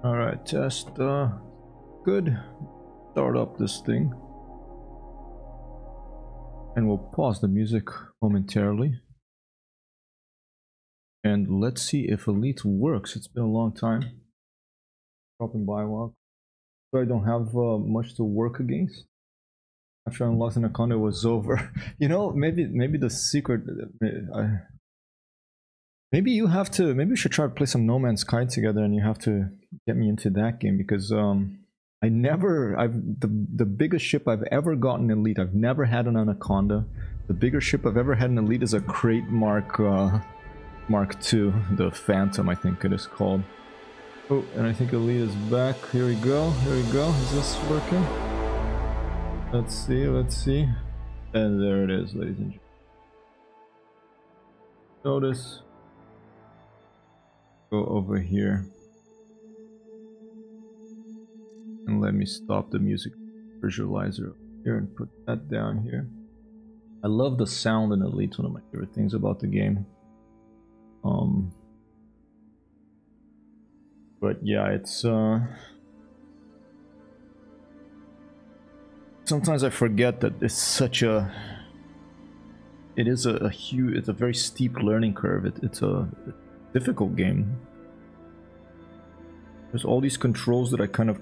Alright, test good. Start up this thing. And we'll pause the music momentarily. And let's see if Elite works. It's been a long time. Dropping by a while. So I don't have much to work against. After I unlocked Anaconda, it was over. You know, maybe the secret... maybe you have to... Maybe we should try to play some No Man's Sky together and you have to get me into that game because... the biggest ship I've ever gotten Elite, I've never had an Anaconda. The biggest ship I've ever had in Elite is a Crate Mark Mark II, the Phantom, I think it is called. Oh, and I think Elite is back. Here we go. Here we go. Is this working? Let's see. Let's see. And there it is, ladies and gentlemen. Notice. Go over here. And let me stop the music visualizer here and put that down here. I love the sound in Elite. One of my favorite things about the game. But yeah, it's sometimes I forget that it's such a it's a very steep learning curve. It's a difficult game. There's all these controls that I kind of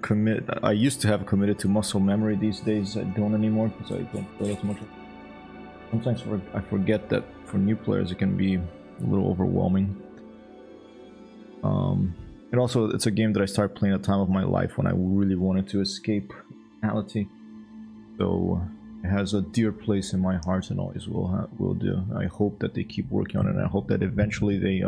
I used to have committed to muscle memory. These days I don't anymore because I don't play as much. Sometimes I forget that for new players it can be a little overwhelming. And also, it's a game that I started playing at a time of my life when I really wanted to escape reality. So it has a dear place in my heart and always will do. I hope that they keep working on it, and I hope that eventually they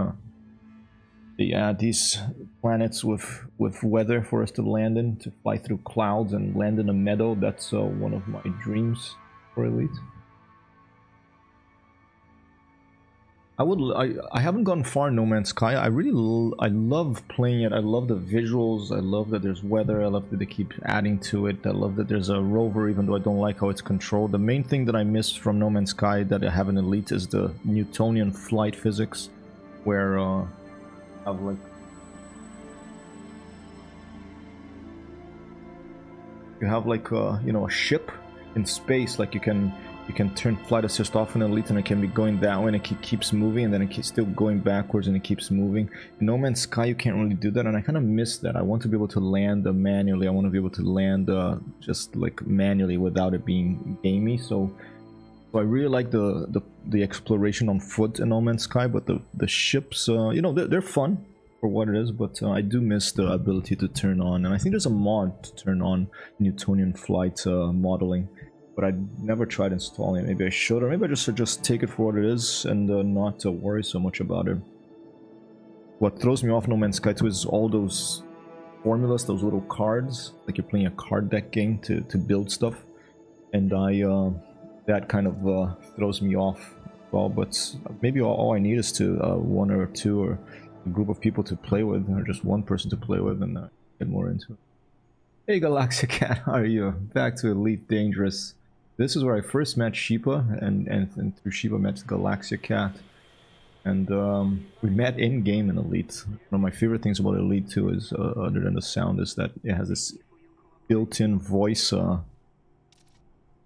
add these planets with weather for us to land in, to fly through clouds and land in a meadow. That's one of my dreams for Elite. I haven't gone far in No Man's Sky. I love playing it. I love the visuals. I love that there's weather. I love that they keep adding to it. I love that there's a rover, even though I don't like how it's controlled. The main thing that I missed from No Man's Sky that I have in Elite is the Newtonian flight physics, where I have like you have like you know, a ship in space. Like you can turn flight assist off in Elite and it can be going that way and it keeps moving, and then it keeps still going backwards and it keeps moving. In No Man's Sky you can't really do that, and I kind of miss that. I want to be able to land manually. I want to be able to land just like manually without it being gamey. So I really like the exploration on foot in No Man's Sky, but the ships, you know, they're fun for what it is, but I do miss the ability to turn on, and I think there's a mod to turn on Newtonian flight modeling. But I never tried installing it. Maybe I should, or maybe I should just take it for what it is and not worry so much about it. What throws me off No Man's Sky 2 is all those formulas, those little cards, like you're playing a card deck game to build stuff, and that kind of throws me off. Well, but maybe all I need is to one or two or a group of people to play with, or just one person to play with, and get more into it. Hey Galaxia Cat, how are you? Back to Elite Dangerous. This is where I first met Sheepa, and through Sheepa met Galaxia Cat. And we met in-game in Elite. One of my favorite things about Elite 2 is, other than the sound, is that it has this built-in voice,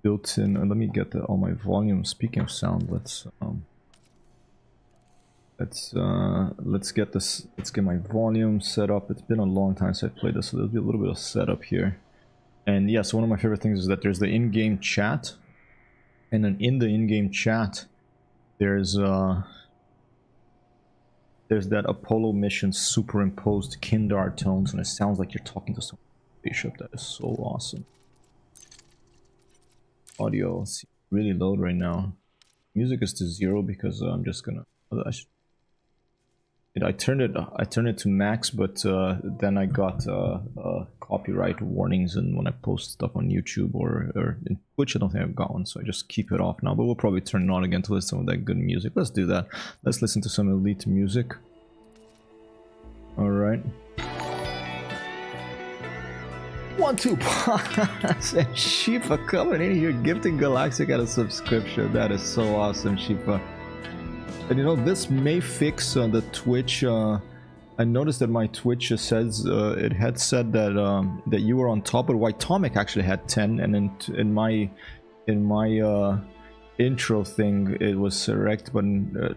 built-in... let me get all my volume. Speaking of sound, let's get my volume set up. It's been a long time since I played this, so there'll be a little bit of setup here. And yes, yeah, so one of my favorite things is that there's the in-game chat, and then in the in-game chat there's that Apollo mission superimposed Cmdr tones, and it sounds like you're talking to some spaceship. That is so awesome. Audio, it's really low right now. Music is to 0 because I'm just gonna... I turned it to max, but then I got copyright warnings, and when I post stuff on YouTube or in Twitch, I don't think I've got one, so I just keep it off now. But we'll probably turn it on again to listen to some of that good music. Let's do that. Let's listen to some Elite music. All right. 1, 2, and Sheepa coming in here gifting Galaxia got a subscription. That is so awesome, Sheepa. And you know, this may fix the Twitch. I noticed that my Twitch says it had said that that you were on top, but Whitomic actually had 10, and in my intro thing it was correct, but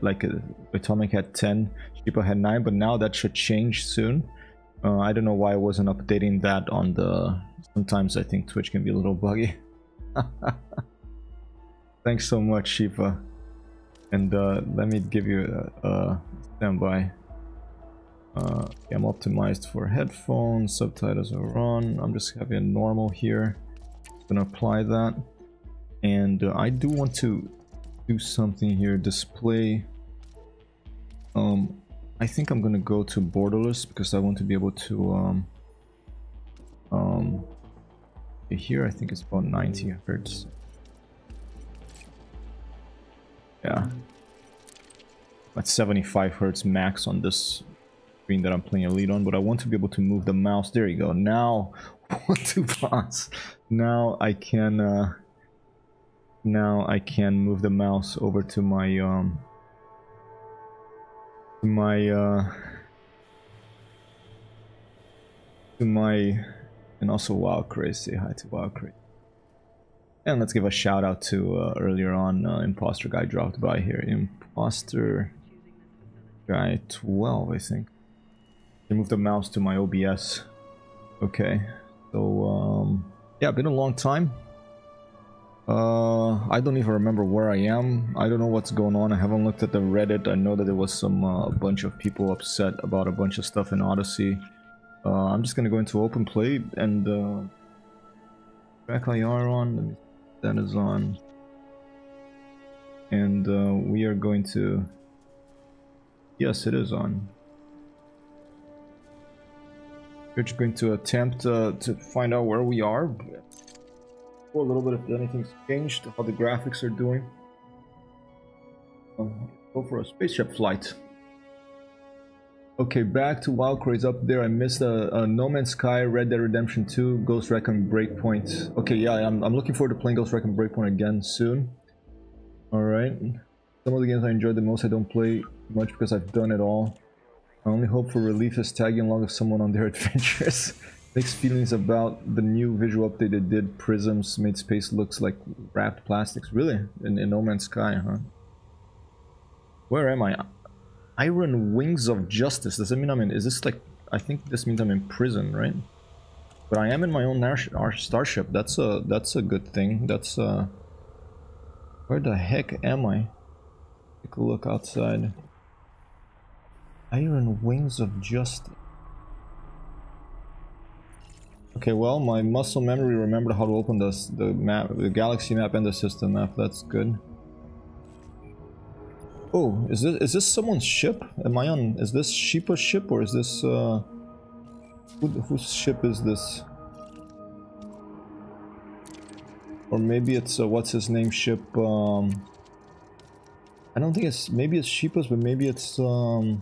like Whitomic had 10, Sheepa had 9, but now that should change soon. I don't know why I wasn't updating that on the... Sometimes I think Twitch can be a little buggy. Thanks so much, Sheepa. And let me give you a standby. I'm optimized for headphones, subtitles are on. I'm just having a normal here. I'm gonna apply that. And I do want to do something here. Display I think I'm gonna go to borderless because I want to be able to here I think it's about 90 hertz. Yeah, at 75 hertz max on this screen that I'm playing Elite on, but I want to be able to move the mouse. There you go. Now, 1-2 bots. Now I can move the mouse over to my and also Wild Crazy. Say hi to Wild Crazy. And let's give a shout out to earlier on Imposter Guy dropped by here. Imposter Guy 12, I think. I move the mouse to my OBS. Okay, so yeah, been a long time. I don't even remember where I am. I don't know what's going on. I haven't looked at the Reddit. I know that there was some a bunch of people upset about a bunch of stuff in Odyssey. I'm just gonna go into open play and track IR on. Let me, that is on, and we are going to. Yes, it is on. We're just going to attempt to find out where we are. A little bit if anything's changed, how the graphics are doing. Go for a spaceship flight. Okay, back to Wild Craze up there. I missed a No Man's Sky, Red Dead Redemption 2, Ghost Recon Breakpoint. Okay, yeah, I'm looking forward to playing Ghost Recon Breakpoint again soon. Alright. Some of the games I enjoyed the most I don't play much because I've done it all. My only hope for relief is tagging along with someone on their adventures. Mixed feelings about the new visual update they did. Prisms made space looks like wrapped plastics. Really? In No Man's Sky, huh? Where am I? Iron Wings of Justice. Does that mean I'm in... Is this like... I think this means I'm in prison, right? But I am in my own starship. That's a good thing. That's where the heck am I? Take a look outside. Iron Wings of Justice. Okay, well, my muscle memory remembered how to open the map, the galaxy map and the system map. That's good. Oh, is this someone's ship? Am I on? Is this Sheepa's ship or is this whose ship is this? Or maybe it's what's his name ship? I don't think it's. Maybe it's Sheepa's, but maybe it's a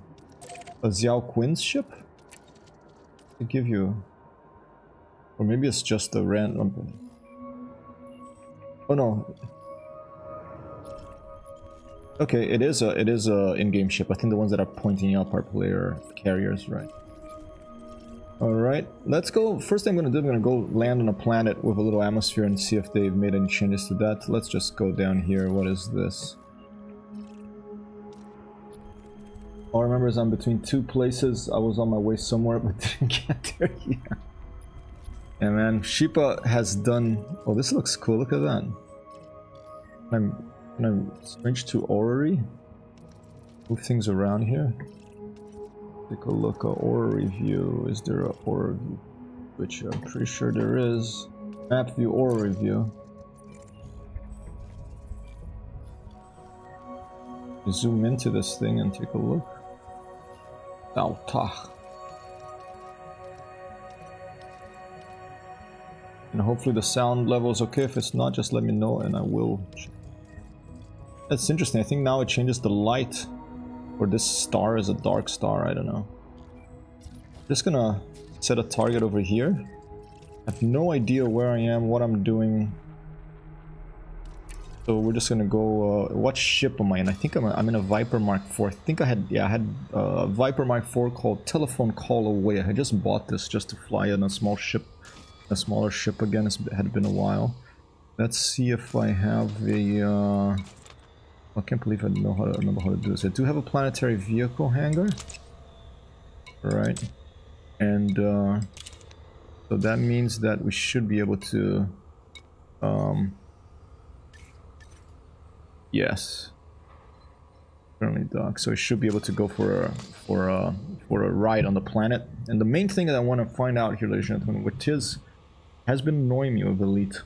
Xiao Quinn's ship. To give you. Or maybe it's just a random... Oh no. Okay, it is a in-game ship. I think the ones that are pointing up are player carriers, right? Alright, let's go. First thing I'm gonna do, I'm gonna go land on a planet with a little atmosphere and see if they've made any changes to that. Let's just go down here. What is this? All I remember is I'm between two places. I was on my way somewhere but didn't get there yet. Yeah, man, Sheepa has done... Oh, this looks cool, look at that. Can I switch to orrery? Move things around here. Take a look at orrery view. Is there a orrery view? Which I'm pretty sure there is. Map view, orrery view. Zoom into this thing and take a look. Altach. And hopefully the sound level is okay. If it's not, just let me know and I will. That's interesting. I think now it changes the light. Or this star is a dark star. I don't know. Just gonna set a target over here. I have no idea where I am, what I'm doing. So we're just gonna go. What ship am I in? I think I'm in a Viper Mark IV. I think I had a Viper Mark IV called Telephone Call Away. I had just bought this just to fly in a small ship. A smaller ship again. It had been a while. Let's see if I have a I can't believe I remember how to do this. I do have a planetary vehicle hangar. Right. And so that means that we should be able to yes. Currently dock. So we should be able to go for a ride on the planet. And the main thing that I want to find out here, ladies and gentlemen, which has been annoying me with Elite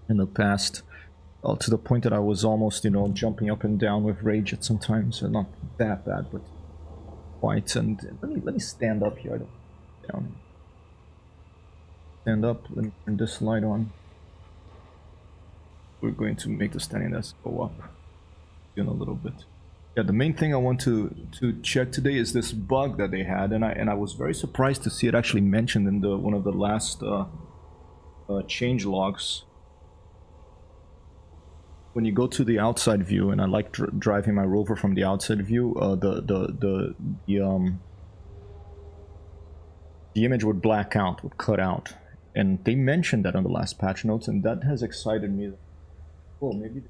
in the past, to the point that I was almost, you know, jumping up and down with rage at some times. Not that bad, but quite. And let me stand up here. I don't down. Stand up. Let me turn this light on. We're going to make the standing desk go up in a little bit. Yeah, the main thing I want to check today is this bug that they had, and I was very surprised to see it actually mentioned in the one of the last change logs. When you go to the outside view, and I like driving my rover from the outside view, the image would black out, would cut out, and they mentioned that on the last patch notes, and that has excited me. Oh, maybe.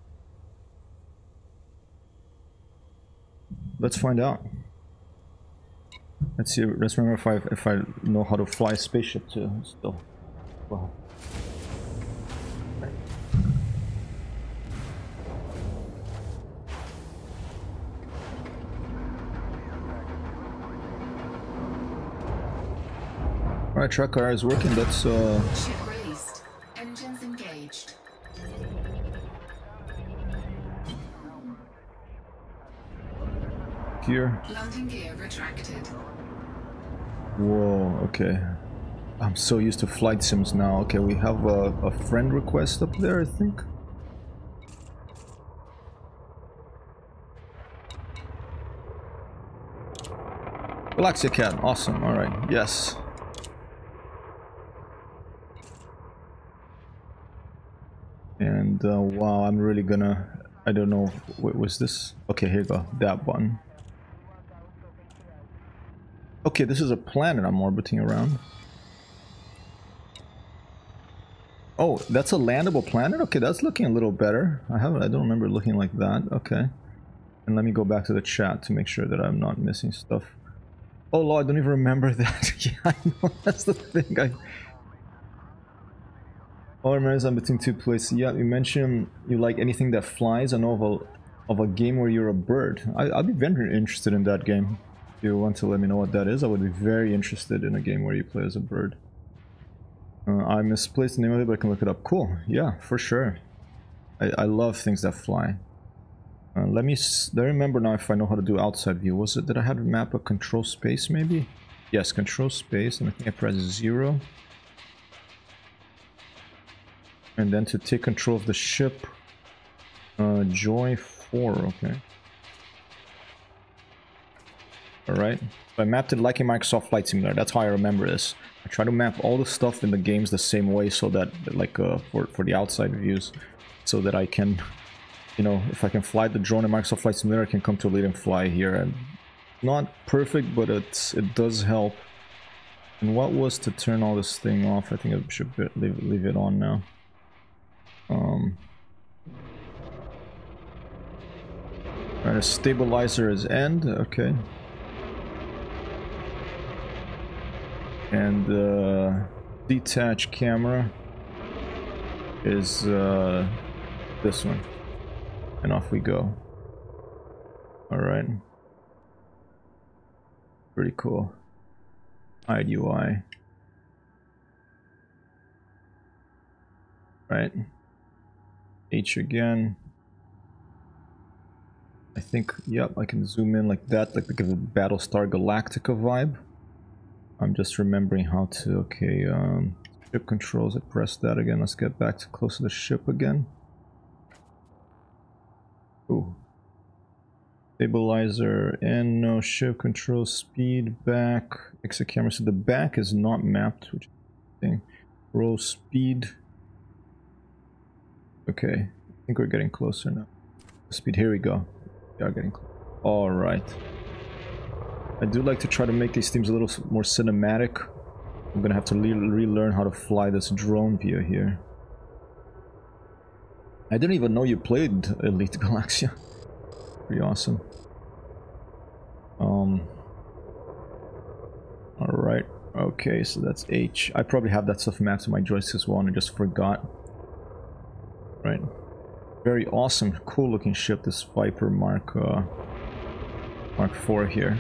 Let's find out. Let's see. Let's remember if I know how to fly a spaceship too. Still, wow. All right, track car is working. That's Ship raised. Engines engaged. here. Landing gear retracted. Whoa, okay. I'm so used to flight sims now. Okay, we have a friend request up there, I think. Galaxia Cat, awesome. All right, yes. And wow, I'm really gonna. I don't know. What was this? Okay, here you go. That one. Okay, this is a planet I'm orbiting around. Oh, that's a landable planet? Okay, that's looking a little better. I don't remember it looking like that. Okay. And let me go back to the chat to make sure that I'm not missing stuff. Oh Lord, I don't even remember that. Yeah, I know, that's the thing. All I remember is I'm between two places. Yeah, you mentioned you like anything that flies. I know of a game where you're a bird. I'd be very interested in that game. If you want to let me know what that is, I would be very interested in a game where you play as a bird. I misplaced the name of it, but I can look it up. Cool. Yeah, for sure. I love things that fly. Let me remember now if I know how to do outside view. Was it that I had to map a control space maybe? Yes, control space, and I think I press 0. And then to take control of the ship, joy 4, okay. Alright, so I mapped it like in Microsoft Flight Simulator. That's how I remember this. I try to map all the stuff in the games the same way, so that, like, for the outside views, so that I can, you know, if I can fly the drone in Microsoft Flight Simulator, I can come to Elite and fly here. And not perfect, but it does help. And what was to turn all this thing off? I think I should leave it on now. Alright, a stabilizer is end, okay. And detach camera is this one. And off we go. Alright. Pretty cool. Hide UI. Right. H again. I think, yep, I can zoom in like that, like to give a Battlestar Galactica vibe. I'm just remembering how to, okay, ship controls, I pressed that again. Let's get back to close to the ship again. Ooh. Stabilizer and no ship control, speed, back, exit camera. So the back is not mapped, which is interesting. Roll speed. Okay, I think we're getting closer now. Speed, here we go. We are getting close. All right. I do like to try to make these themes a little more cinematic. I'm gonna have to relearn how to fly this drone view here. I didn't even know you played Elite Galaxia. Pretty awesome. Alright. Okay, so that's H. I probably have that stuff mapped to my joystick as well and I just forgot. Right. Very awesome, cool looking ship, this Viper Mark 4 here.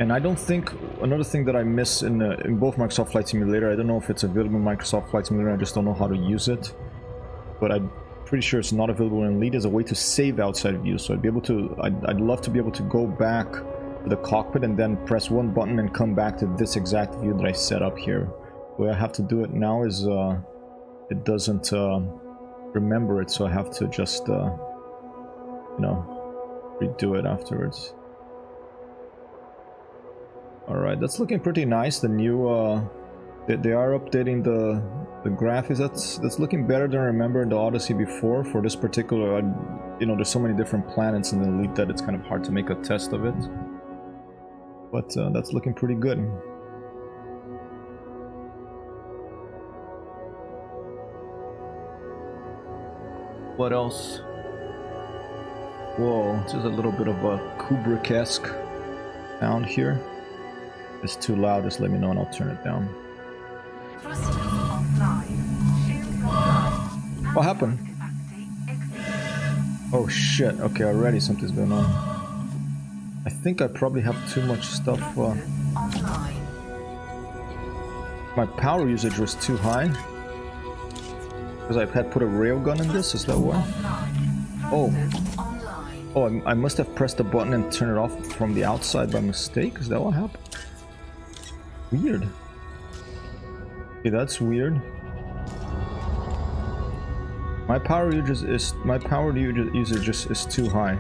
And I don't think, another thing that I miss in both Microsoft Flight Simulator, I don't know if it's available in Microsoft Flight Simulator, I just don't know how to use it. But I'm pretty sure it's not available in Elite as a way to save outside view. So I'd be able to, I'd love to be able to go back to the cockpit and then press one button and come back to this exact view that I set up here. The way I have to do it now is it doesn't remember it, so I have to just, you know, redo it afterwards. Alright, that's looking pretty nice. The new, they are updating the graphics. That's looking better than I remember in the Odyssey before. For this particular, you know, there's so many different planets in the Elite that it's kind of hard to make a test of it. But that's looking pretty good. What else? Whoa, this is a little bit of a Kubrick-esque sound here. If it's too loud, just let me know and I'll turn it down. What happened? Oh shit, okay, already something's going on. I think I probably have too much stuff. My power usage was too high. Because I had put a railgun in this, is that why? Oh. Oh, I must have pressed the button and turned it off from the outside by mistake? Is that what happened? Weird. Okay, that's weird. My power usage is too high.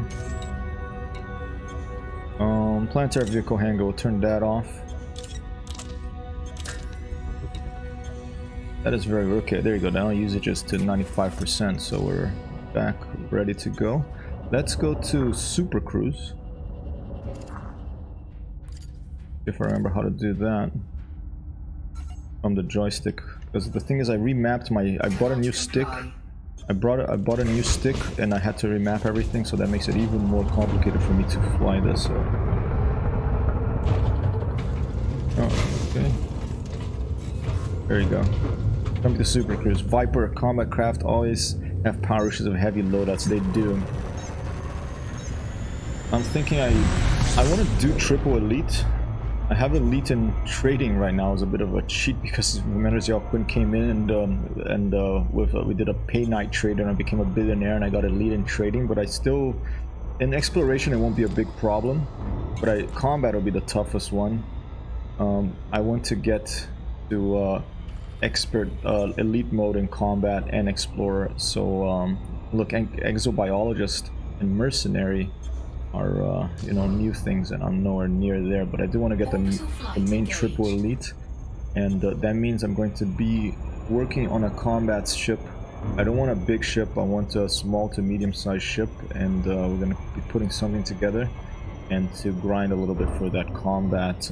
Planetary vehicle hangar, we'll turn that off. That is very okay. There you go. Now usage is to 95%, so we're back, ready to go. Let's go to Super Cruise. If I remember how to do that from the joystick, because the thing is, I remapped my. I bought a new stick. I bought a new stick, and I had to remap everything, so that makes it even more complicated for me to fly this. Oh, okay. There you go. Come to Super Cruise. Viper combat craft always have power issues of heavy loadouts. They do. I'm thinking I want to do triple elite. I have elite in trading right now as a bit of a cheat because Manager Quinn came in and we did a pay night trade and I became a billionaire and I got elite in trading. But I still, in exploration, it won't be a big problem. But combat will be the toughest one. I want to get to expert elite mode in combat and explorer. So look, exobiologist and mercenary are you know, new things, and I'm nowhere near there. But I do want to get the main triple elite, and that means I'm going to be working on a combat ship. I don't want a big ship. I want a small to medium-sized ship, and we're going to be putting something together and to grind a little bit for that combat.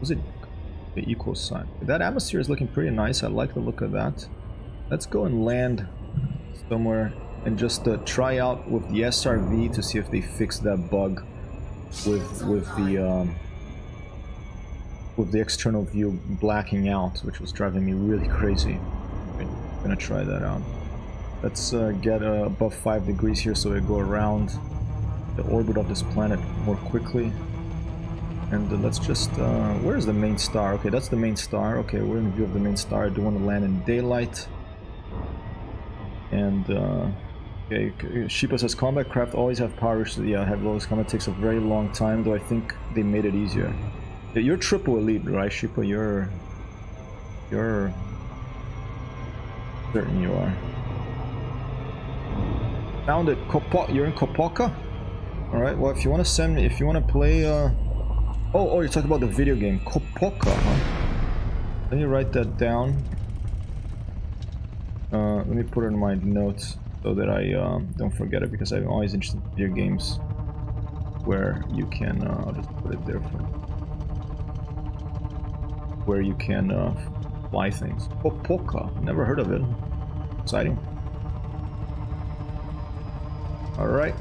Was it the equal sign? That atmosphere is looking pretty nice. I like the look of that. Let's go and land somewhere and just try out with the SRV to see if they fix that bug with the external view blacking out, which was driving me really crazy. Okay, I'm gonna try that out. Let's get above 5 degrees here so we go around the orbit of this planet more quickly. And let's just, where's the main star? Okay, that's the main star. Okay, we're in view of the main star. I do want to land in daylight. And, okay, Sheepa says, combat craft always have power issues. Yeah, have lowest combat takes a very long time, though I think they made it easier. Yeah, you're triple elite, right, Sheepa? You're certain you are. Found it. You're in Kopoka? Alright, well, if you want to send me, if you want to play, Oh, you're talking about the video game. Kopoka, huh? Let me write that down. Let me put it in my notes so that I don't forget it, because I'm always interested in video games where you can, I'll just put it there for where you can fly things. Kopoka, never heard of it. Exciting. Alright.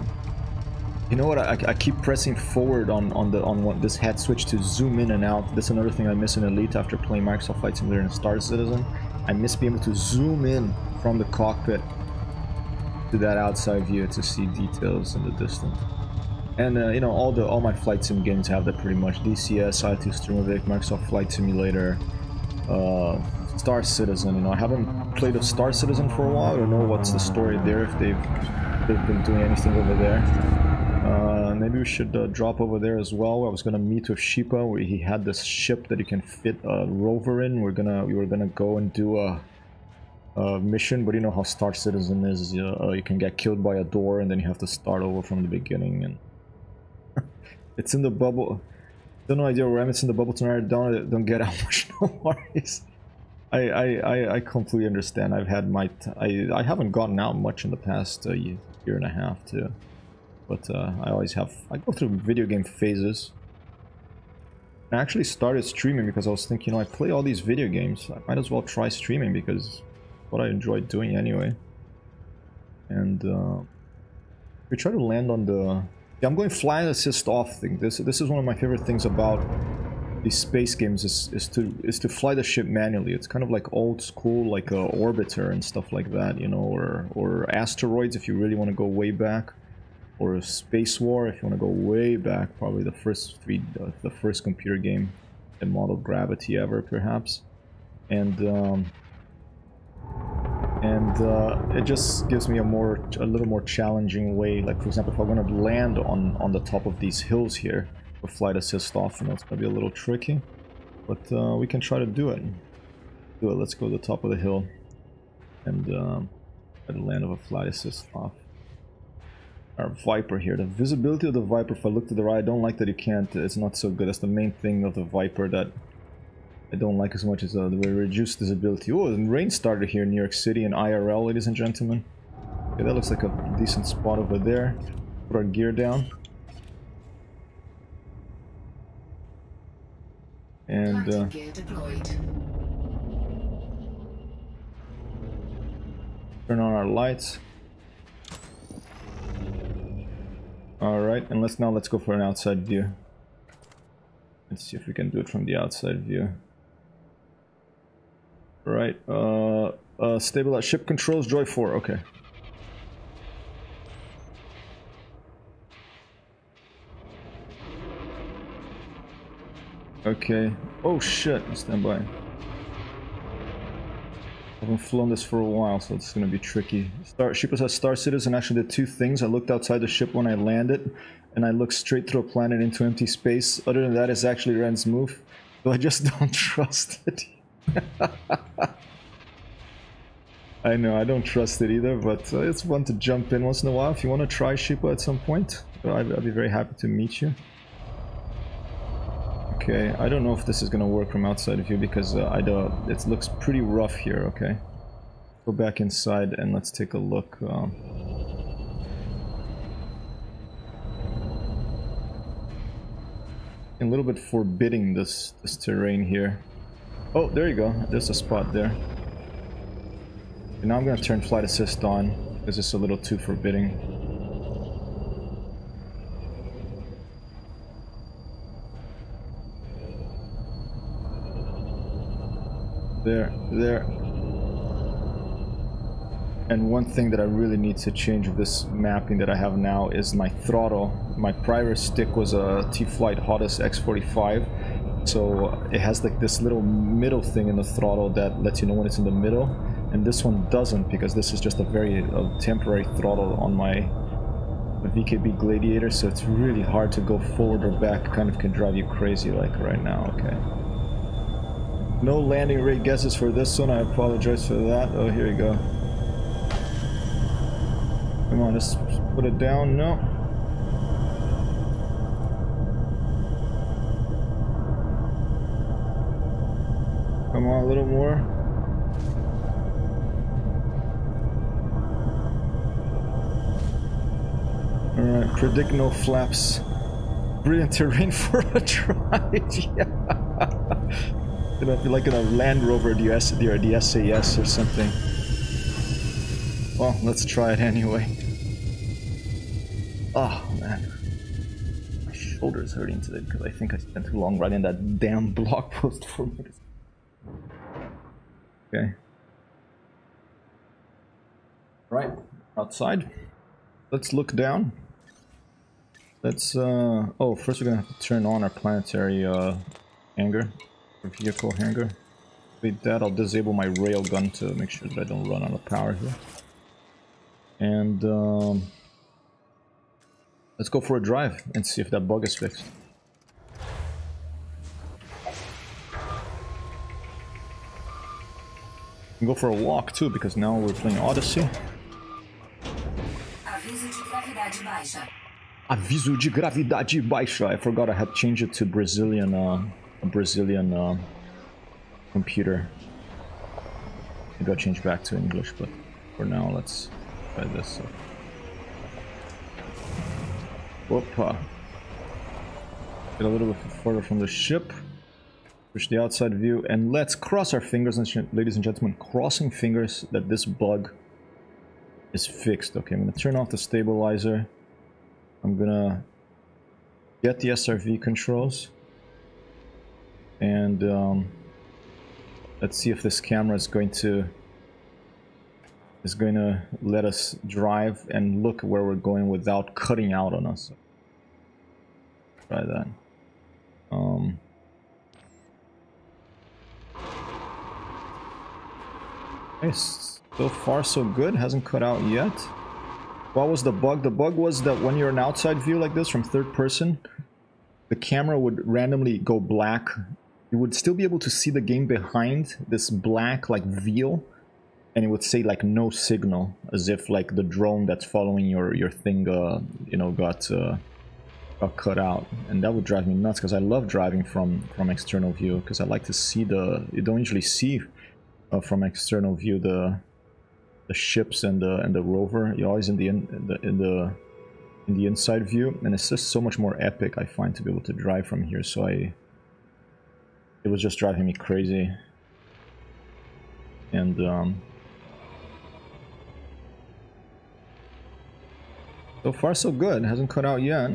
You know what? I keep pressing forward on this head switch to zoom in and out. That's another thing I miss in Elite after playing Microsoft Flight Simulator and Star Citizen. I miss being able to zoom in from the cockpit to that outside view to see details in the distance. And you know, all my flight sim games have that pretty much. DCS, I2 Streamovic, Microsoft Flight Simulator, Star Citizen. You know, I haven't played a Star Citizen for a while. I don't know what's the story there, if they've been doing anything over there. Maybe we should drop over there as well. I was gonna meet with Sheepa, where he had this ship that you can fit a rover in. We were gonna go and do a mission, but you know how Star Citizen is. You can get killed by a door, and then you have to start over from the beginning. And it's in the bubble. Don't know idea where it's in the bubble tonight. Don't get out much. No worries. I completely understand. I've had my I haven't gotten out much in the past year and a half too. But I always have. I go through video game phases. I actually started streaming because I was thinking, you know, I play all these video games. I might as well try streaming because it's what I enjoy doing anyway. And we try to land on the. Yeah, I'm going fly assist off thing. This is one of my favorite things about these space games is to fly the ship manually. It's kind of like old school, like Orbiter and stuff like that, you know, or Asteroids if you really want to go way back. Or Space War, if you want to go way back, probably the first the first computer game that modeled gravity ever, perhaps, and it just gives me a little more challenging way. Like for example, if I want to land on the top of these hills here with flight assist off, you know, it's gonna be a little tricky, but we can try to do it. Let's go to the top of the hill and try to land with a flight assist off. Our Viper here. The visibility of the Viper, if I look to the right, I don't like that you can't, it's not so good. That's the main thing of the Viper that I don't like as much as the reduced visibility. Oh, and rain started here in New York City in IRL, ladies and gentlemen. Okay, that looks like a decent spot over there. Put our gear down. And Gear deployed. turn on our lights. Alright, and let's go for an outside view. Let's see if we can do it from the outside view. Right, stabilize ship controls, Joy 4, okay. Okay, oh shit, stand by. I haven't flown this for a while, so it's gonna be tricky. Ship says Star Citizen actually did two things. I looked outside the ship when I landed, and I looked straight through a planet into empty space. Other than that, it's actually Ren's move. So I just don't trust it. I know, I don't trust it either, but it's fun to jump in once in a while. If you want to try Sheepa at some point, I'd be very happy to meet you. Okay, I don't know if this is gonna work from outside of you because it looks pretty rough here. Okay, go back inside and let's take a look. A little bit forbidding this terrain here. Oh, there you go. There's a spot there. Okay, now I'm gonna turn flight assist on because it's a little too forbidding. There. And one thing that I really need to change with this mapping that I have now is my throttle. My prior stick was a T-Flight Hottest X45, so it has like this little middle thing in the throttle that lets you know when it's in the middle, and this one doesn't because this is just a very temporary throttle on my VKB Gladiator, so it's really hard to go forward or back. It kind of can drive you crazy like right now. Okay. No landing rate guesses for this one, I apologize for that. Oh, here you go. Come on, just put it down. No. Come on, a little more. Alright, predict no flaps. Brilliant terrain for a ride. Yeah. You know, if you're like in a Land Rover, the SAS or something. Well, let's try it anyway. Oh man, my shoulder's hurting today because I think I spent too long writing that damn blog post for me. Okay. Right, outside. Let's look down. Let's oh, first we're gonna have to turn on our planetary hangar, or vehicle hangar. With that, I'll disable my railgun to make sure that I don't run out of power here. And let's go for a drive and see if that bug is fixed. We can go for a walk too, because now we're playing Odyssey. Aviso de gravidade baixa. I forgot I had changed it to Brazilian, computer. Maybe I'll change back to English, but for now, let's try this. Whoop! Get a little bit further from the ship. Push the outside view, and let's cross our fingers, ladies and gentlemen. Crossing fingers that this bug is fixed. Okay, I'm gonna turn off the stabilizer. I'm gonna get the SRV controls, and let's see if this camera is going to let us drive and look where we're going without cutting out on us. Try that. Okay, so far so good. Hasn't cut out yet. What was the bug? The bug was that when you're an outside view like this from third person, the camera would randomly go black. You would still be able to see the game behind this black like veil, and it would say like no signal, as if like the drone that's following your thing you know, got cut out. And that would drive me nuts, because I love driving from external view, because I like to see you don't usually see from external view the ships and the rover. You're always in the inside view, and it's just so much more epic, I find, to be able to drive from here. So it was just driving me crazy. And so far so good. Hasn't cut out yet.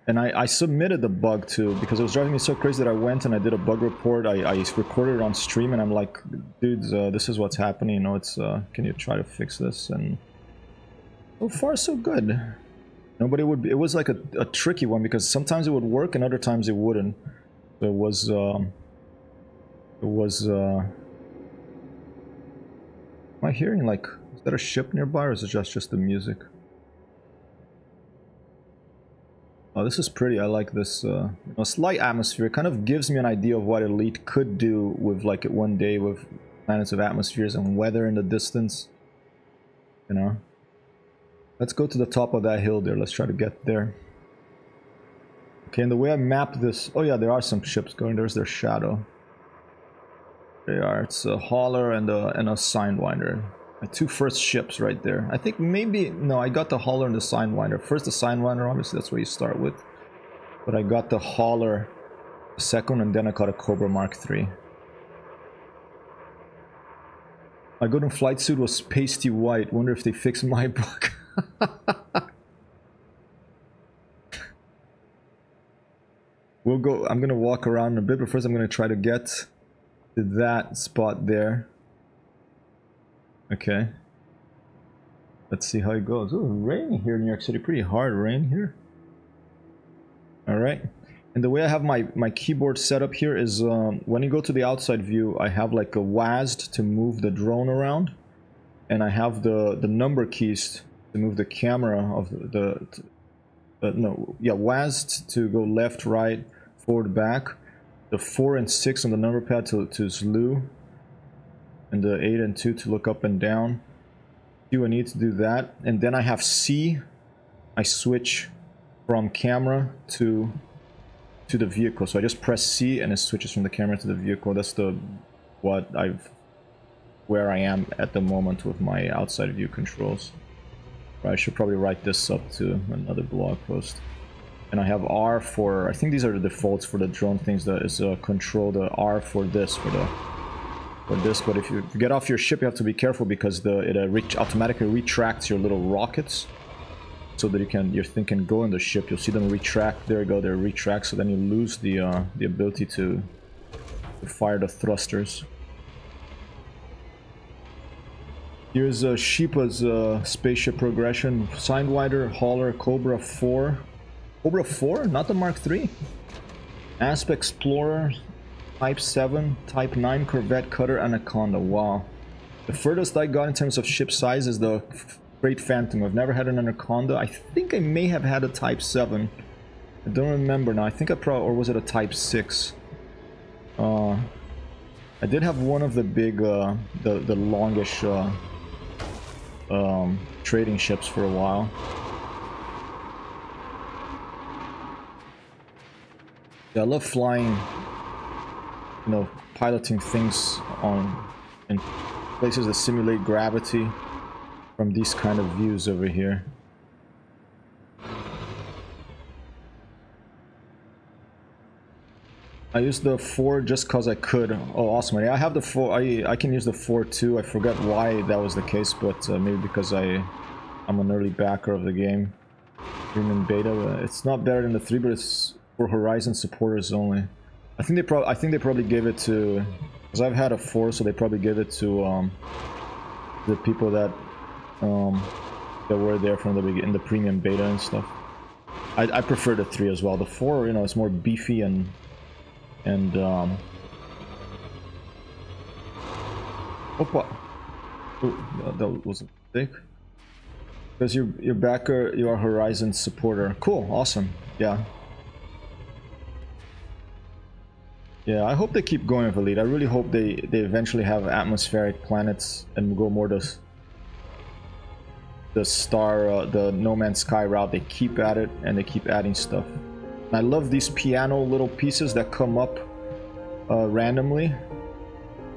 And I submitted the bug too, because it was driving me so crazy that I went and I did a bug report. I recorded it on stream, and I'm like, dudes, this is what's happening, you know, it's, can you try to fix this? And so far so good. Nobody would be, it was like a tricky one, because sometimes it would work and other times it wouldn't. So it was, am I hearing like, is that a ship nearby, or is it just the music? Oh, this is pretty. I like this slight atmosphere. It kind of gives me an idea of what Elite could do with like one day with planets of atmospheres and weather in the distance. You know? Let's go to the top of that hill there. Let's try to get there. Okay, and the way I map this... Oh yeah, there are some ships going. There's their shadow. They are. It's a hauler and a Sidewinder. My two first ships right there. I think maybe... No, I got the hauler and the Sidewinder. First the Sidewinder, obviously, that's where you start with. But I got the hauler second, and then I got a Cobra Mark III. My golden flight suit was pasty white. Wonder if they fixed my bug. We'll go... I'm gonna walk around a bit, but first I'm gonna try to get to that spot there. Okay. Let's see how it goes. Oh, raining here in New York City. Pretty hard rain here. Alright. And the way I have my keyboard set up here is when you go to the outside view, I have like a WASD to move the drone around. And I have the number keys to move the camera of WASD to go left, right, forward, back. The 4 and 6 on the number pad to slew. And the 8 and 2 to look up and down. Q and E to do that. And then I have C. I switch from camera to the vehicle. So I just press C and it switches from the camera to the vehicle. That's where I am at the moment with my outside view controls. I should probably write this up to another blog post. And I have R for, I think these are the defaults for the drone things. That is control, the R for this, for this. But if you get off your ship, you have to be careful, because it automatically retracts your little rockets, so that your thing can go in the ship. You'll see them retract. There you go, they're retract. So then you lose the ability to fire the thrusters. Here's Sheepa's spaceship progression. Sidewinder, Hauler, Cobra 4. Cobra 4? Not the Mark 3? Asp Explorer, Type 7, Type 9 Corvette, Cutter, Anaconda. Wow. The furthest I got in terms of ship size is the Great Phantom. I've never had an Anaconda. I think I may have had a Type 7. I don't remember now. I think I probably... Or was it a Type 6? I did have one of the big, the longish trading ships for a while. Yeah, I love flying, you know, piloting things in places that simulate gravity from these kind of views over here. I used the 4 just cause I could. Oh, awesome. I have the 4. I can use the 4 too. I forgot why that was the case, but maybe because I'm an early backer of the game. Premium beta. It's not better than the 3, but it's for Horizon supporters only. I think they probably gave it to, because I've had a 4, so they probably gave it to the people that were there from the beginning, in the premium beta and stuff. I prefer the 3 as well. The 4, you know, it's more beefy and Opa. Oh, that was a mistake. Because you're backer, you are Horizon supporter. Cool, awesome. Yeah. Yeah, I hope they keep going with Elite. I really hope they eventually have atmospheric planets and go more the the No Man's Sky route. They keep at it and they keep adding stuff. I love these piano little pieces that come up randomly.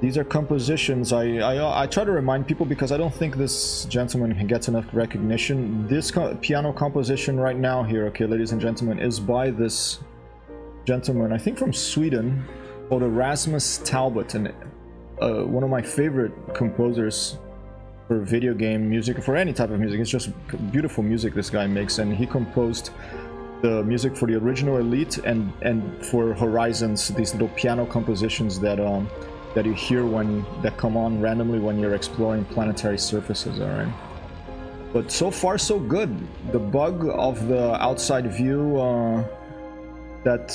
These are compositions. I try to remind people because I don't think this gentleman gets enough recognition. This piano composition right now here, okay, ladies and gentlemen, is by this gentleman, I think from Sweden, called Erasmus Talbot, and one of my favorite composers for video game music, for any type of music. It's just beautiful music this guy makes, and he composed the music for the original Elite and for Horizons, these little piano compositions that that you hear that come on randomly when you're exploring planetary surfaces. All right, but so far so good. The bug of the outside view that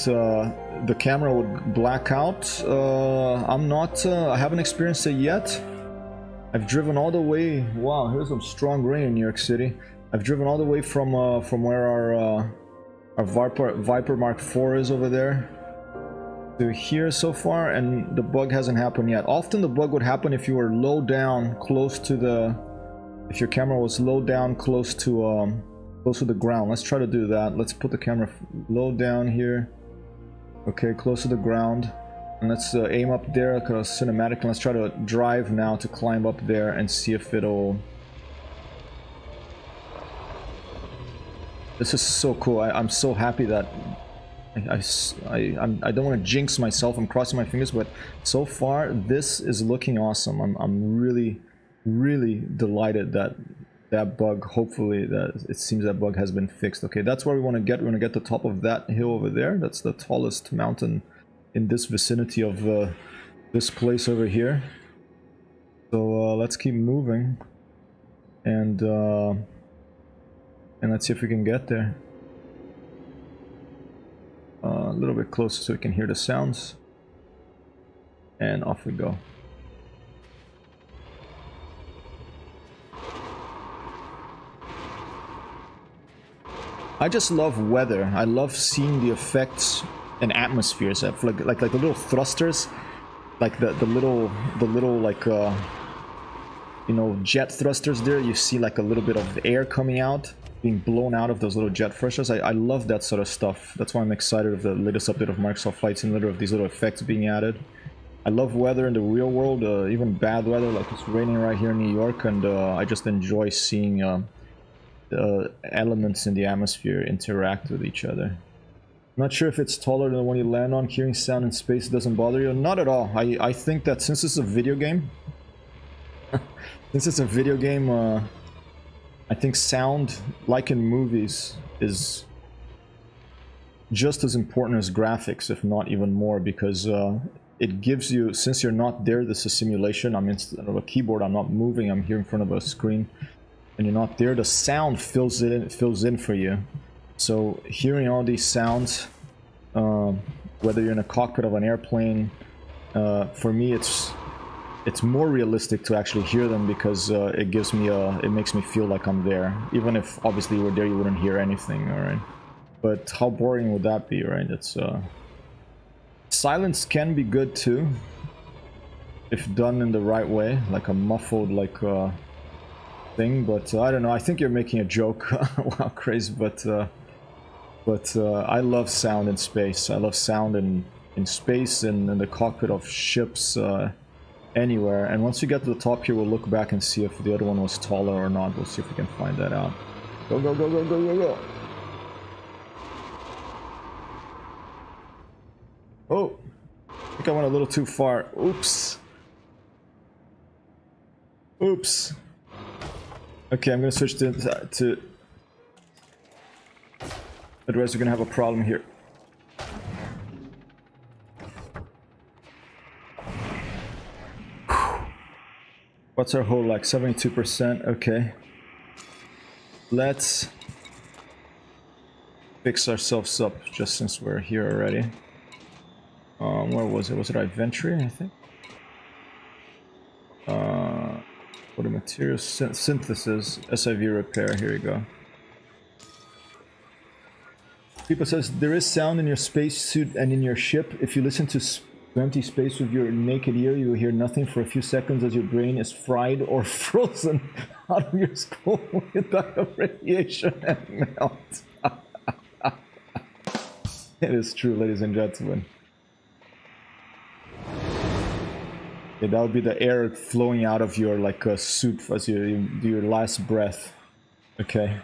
the camera would black out, I haven't experienced it yet. I've driven all the way. Wow, here's some strong rain in New York City. I've driven all the way from where our Viper Mark IV is over there to here so far, and the bug hasn't happened yet. Often the bug would happen if you were low down, close to the... If your camera was low down, close to the ground. Let's try to do that. Let's put the camera low down here. Okay, close to the ground. And let's aim up there, like a cinematic, and let's try to drive now to climb up there and see if it'll... This is so cool. I'm so happy that I don't want to jinx myself. I'm crossing my fingers, but so far this is looking awesome. I'm really delighted that that bug, hopefully that it seems that bug has been fixed. Okay, that's where we want to get. We want to get the top of that hill over there. That's the tallest mountain in this vicinity of this place over here. So let's keep moving and let's see if we can get there. A little bit closer so we can hear the sounds. And off we go. I just love weather. I love seeing the effects and atmospheres. Like the little thrusters, like the little like you know, jet thrusters there. You see like a little bit of air coming out, being blown out of those little jet thrusters. I love that sort of stuff. That's why I'm excited of the latest update of Microsoft Flight Simulator, of these little effects being added. I love weather in the real world, even bad weather, like it's raining right here in New York, and I just enjoy seeing elements in the atmosphere interact with each other. Not sure if it's taller than the one you land on. Hearing sound in space doesn't bother you? Not at all. I think that since it's a video game, I think sound, like in movies, is just as important as graphics, if not even more, because it gives you, since you're not there, this is simulation, I'm instead of a keyboard, I'm not moving, I'm here in front of a screen, and you're not there, the sound fills in for you. So hearing all these sounds, whether you're in a cockpit of an airplane, for me it's more realistic to actually hear them, because it gives me it makes me feel like I'm there, even if obviously you were there you wouldn't hear anything. All right, but how boring would that be, right? It's silence can be good too if done in the right way, like a muffled thing, but I don't know, I think you're making a joke. Wow, crazy, but I love sound in space. I love sound in space and in the cockpit of ships, anywhere. And once you get to the top here, we'll look back and see if the other one was taller or not. We'll see if we can find that out. Go, go, go, go, go, go, go. Oh, I think I went a little too far. Oops. Oops. Okay, I'm gonna switch to otherwise we're gonna have a problem here. What's our hold like? 72%. Okay. Let's fix ourselves up just since we're here already. Where was it? Was it Adventure, I think? For the materials synthesis, SIV repair. Here you go. People says there is sound in your spacesuit and in your ship. If you listen to empty space with your naked ear, you will hear nothing for a few seconds as your brain is fried or frozen out of your skull with the radiation and melt. It is true, ladies and gentlemen. Yeah, that would be the air flowing out of your suit as you do your last breath. Okay.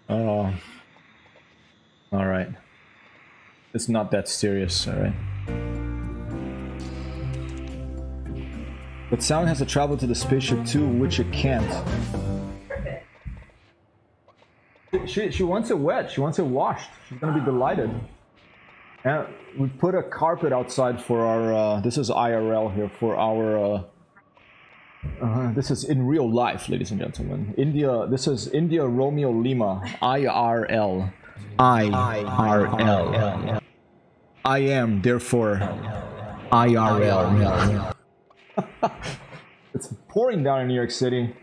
All right. It's not that serious. All right. But sound has to travel to the spaceship too, which it can't. She wants it wet. She wants it washed. She's gonna be delighted. And we put a carpet outside for our. This is IRL here for our. This is in real life, ladies and gentlemen. India. This is India Romeo Lima. IRL. IRL. I am therefore IRL. It's pouring down in New York City.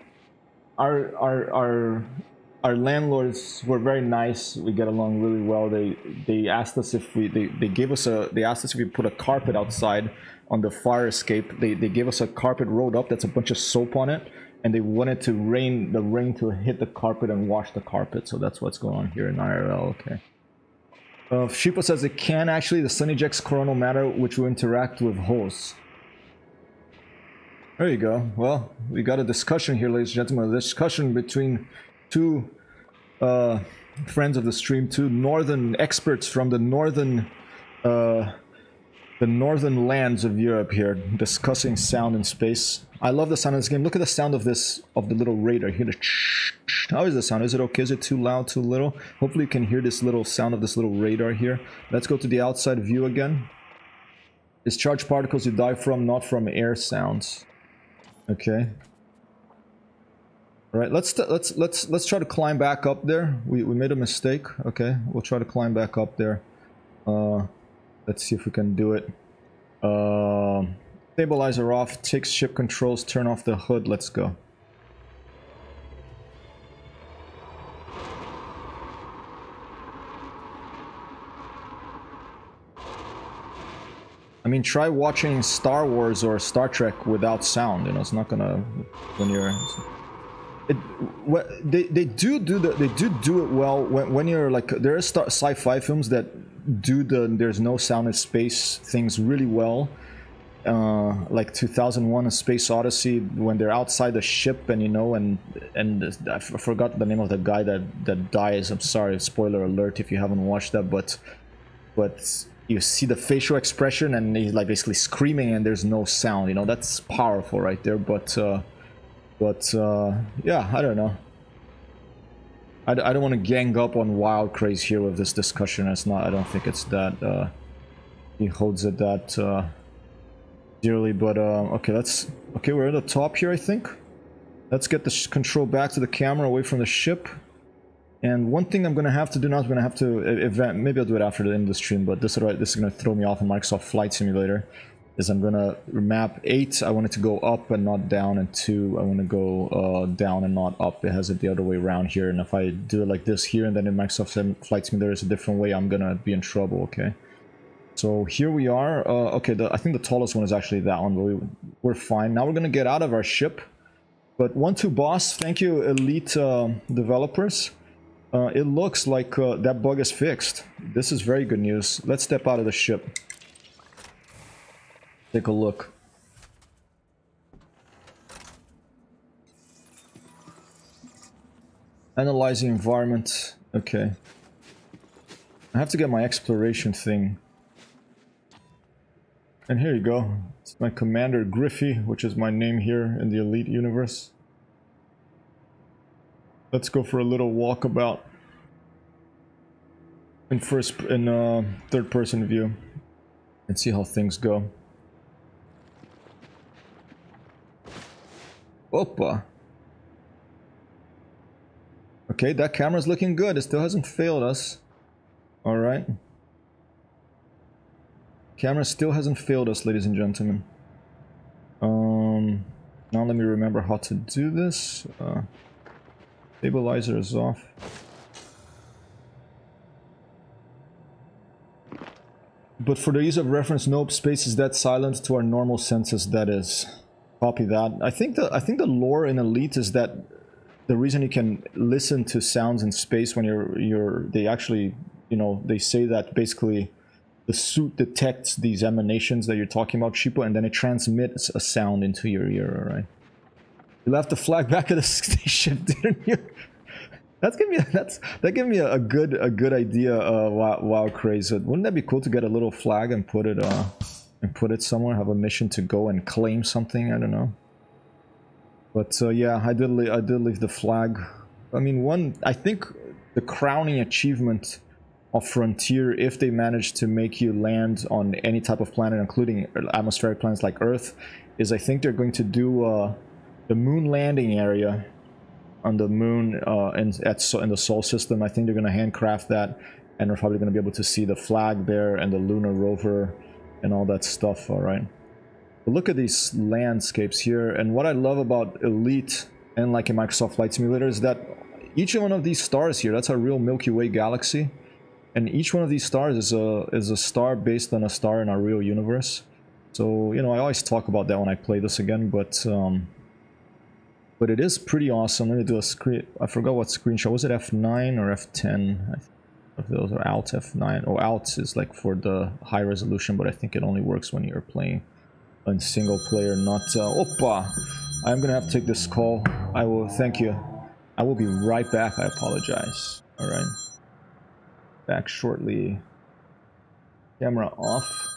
Our landlords were very nice. We get along really well. They asked us if they asked us if we put a carpet outside on the fire escape. They gave us a carpet rolled up that's a bunch of soap on it, and they wanted the rain to hit the carpet and wash the carpet. So that's what's going on here in IRL. Okay. Shipo says it can actually, the sun ejects coronal matter which will interact with hosts. There you go. Well, we got a discussion here, ladies and gentlemen. A discussion between two friends of the stream, two northern experts from the northern lands of Europe here, discussing sound in space. I love the sound of this game. Look at the sound of the little radar. Hear the how is the sound? Is it okay? Is it too loud, too little? Hopefully you can hear this little sound of this little radar here. Let's go to the outside view again. Discharge particles you die from, not from air sounds. Okay. All right. Let's try to climb back up there. We made a mistake. Okay. We'll try to climb back up there. Let's see if we can do it. Stabilizer off. Take ship controls. Turn off the hood. Let's go. I mean, try watching Star Wars or Star Trek without sound. You know, it's not gonna when you're. They do it well when you're like, there are sci-fi films that do there's no sound in space things really well. Like 2001: A Space Odyssey, when they're outside the ship and I forgot the name of the guy that dies. I'm sorry, spoiler alert if you haven't watched that, but you see the facial expression and he's like basically screaming and there's no sound. You know, that's powerful right there. But yeah, I don't know. I don't want to gang up on Wild Craze here with this discussion. It's not. I don't think it's that. He holds it that dearly, but okay, we're at the top here, I think. Let's get the control back to the camera, away from the ship. And one thing I'm gonna have to do now is I'm gonna have to event. Maybe I'll do it after the end of the stream, but this is gonna throw me off in Microsoft Flight Simulator. Is I'm gonna map 8. I want it to go up and not down, and 2. I want to go down and not up. It has it the other way around here. And if I do it like this here, and then in Microsoft Flight Simulator is a different way, I'm gonna be in trouble. Okay. So here we are. Okay, I think the tallest one is actually that one, but we're fine. Now we're gonna get out of our ship. But 1-2 boss, thank you, Elite developers. It looks like that bug is fixed. This is very good news. Let's step out of the ship. Take a look. Analyzing environment. Okay. I have to get my exploration thing. And here you go. It's my Commander Griffey, which is my name here in the Elite universe. Let's go for a little walkabout in third person view and see how things go. Opa. Okay, that camera's looking good. It still hasn't failed us. All right. Camera still hasn't failed us, ladies and gentlemen. Now let me remember how to do this. Stabilizer is off. But for the ease of reference, nope, space is dead silent to our normal senses, that is. Copy that. I think the lore in Elite is that the reason you can listen to sounds in space when they actually, you know, they say that basically the suit detects these emanations that you're talking about, Shippo, and then it transmits a sound into your ear, alright? You left the flag back at the station, didn't you? That gave me a good idea. Wow, crazy! Wouldn't that be cool to get a little flag and put it somewhere? Have a mission to go and claim something. I don't know. But yeah, I did leave the flag. I mean, I think the crowning achievement of Frontier, if they manage to make you land on any type of planet, including atmospheric planets like Earth, is I think they're going to do the moon landing area on the moon in the Sol system. I think they're going to handcraft that, and we're probably going to be able to see the flag there and the lunar rover and all that stuff, alright? But look at these landscapes here, and what I love about Elite and like in Microsoft Flight Simulator is that each one of these stars here, that's a real Milky Way galaxy, and each one of these stars is a star based on a star in our real universe. So, you know, I always talk about that when I play this again, but it is pretty awesome. Let me do a screen. I forgot what screenshot. Was it F9 or F10? I think those are Alt F9. Oh, Alt is like for the high resolution, but I think it only works when you're playing in single player, not... Oppa! I'm gonna have to take this call. I will... Thank you. I will be right back. I apologize. Alright. Back shortly. Camera off.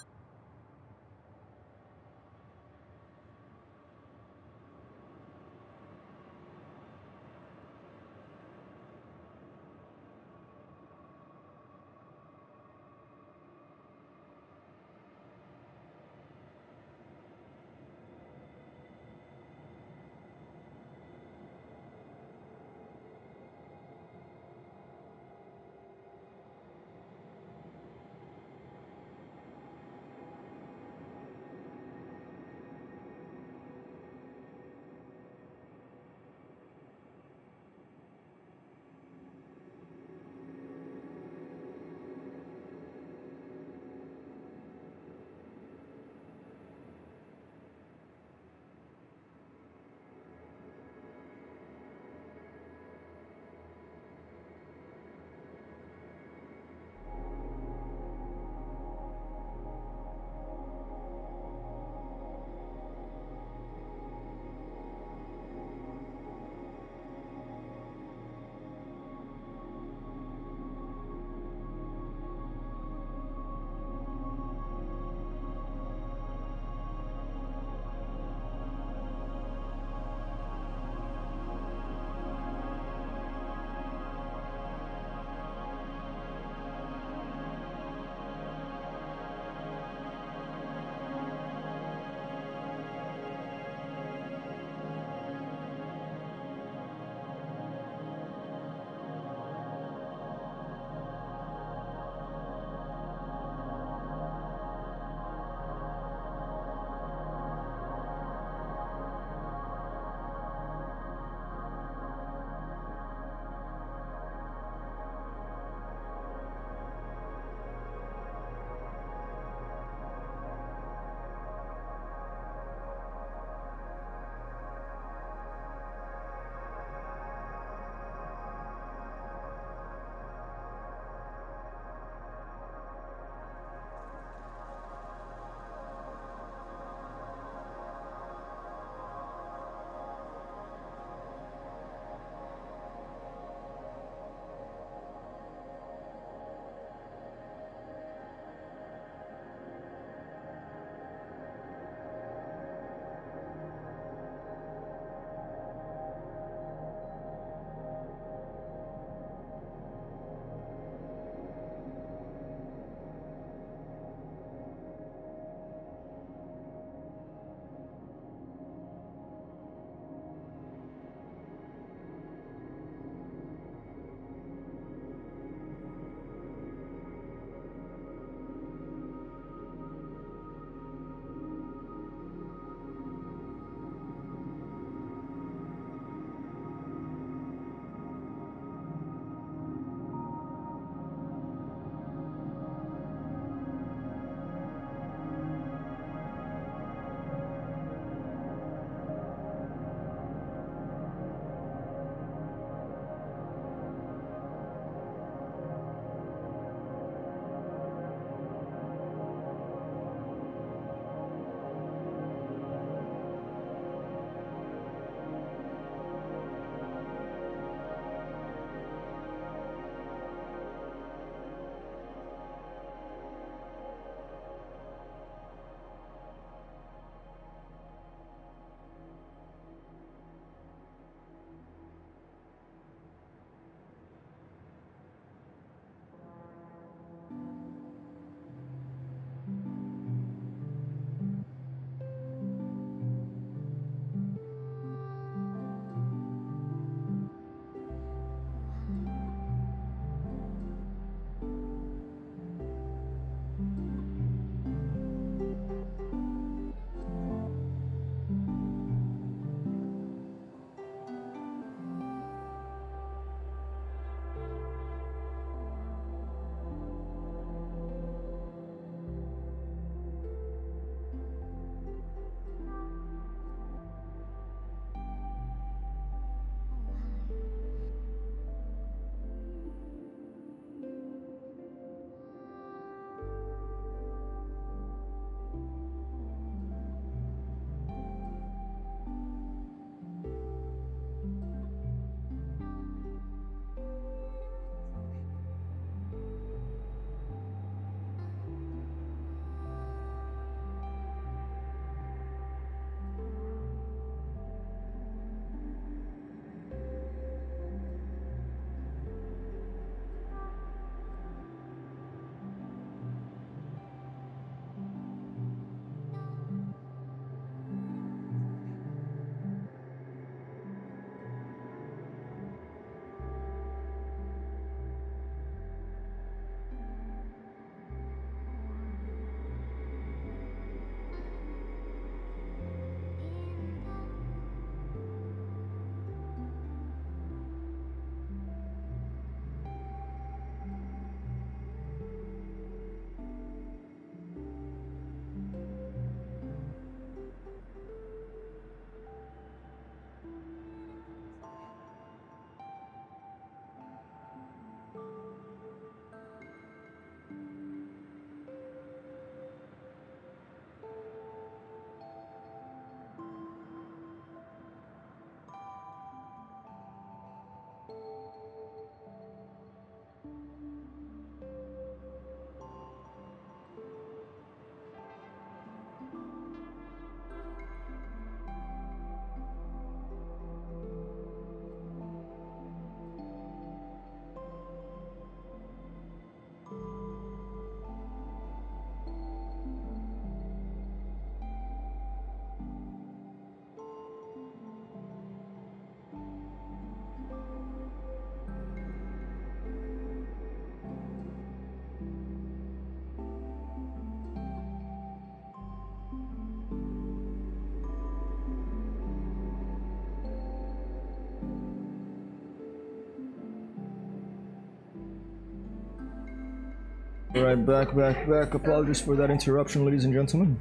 Alright, back. Apologies for that interruption, ladies and gentlemen.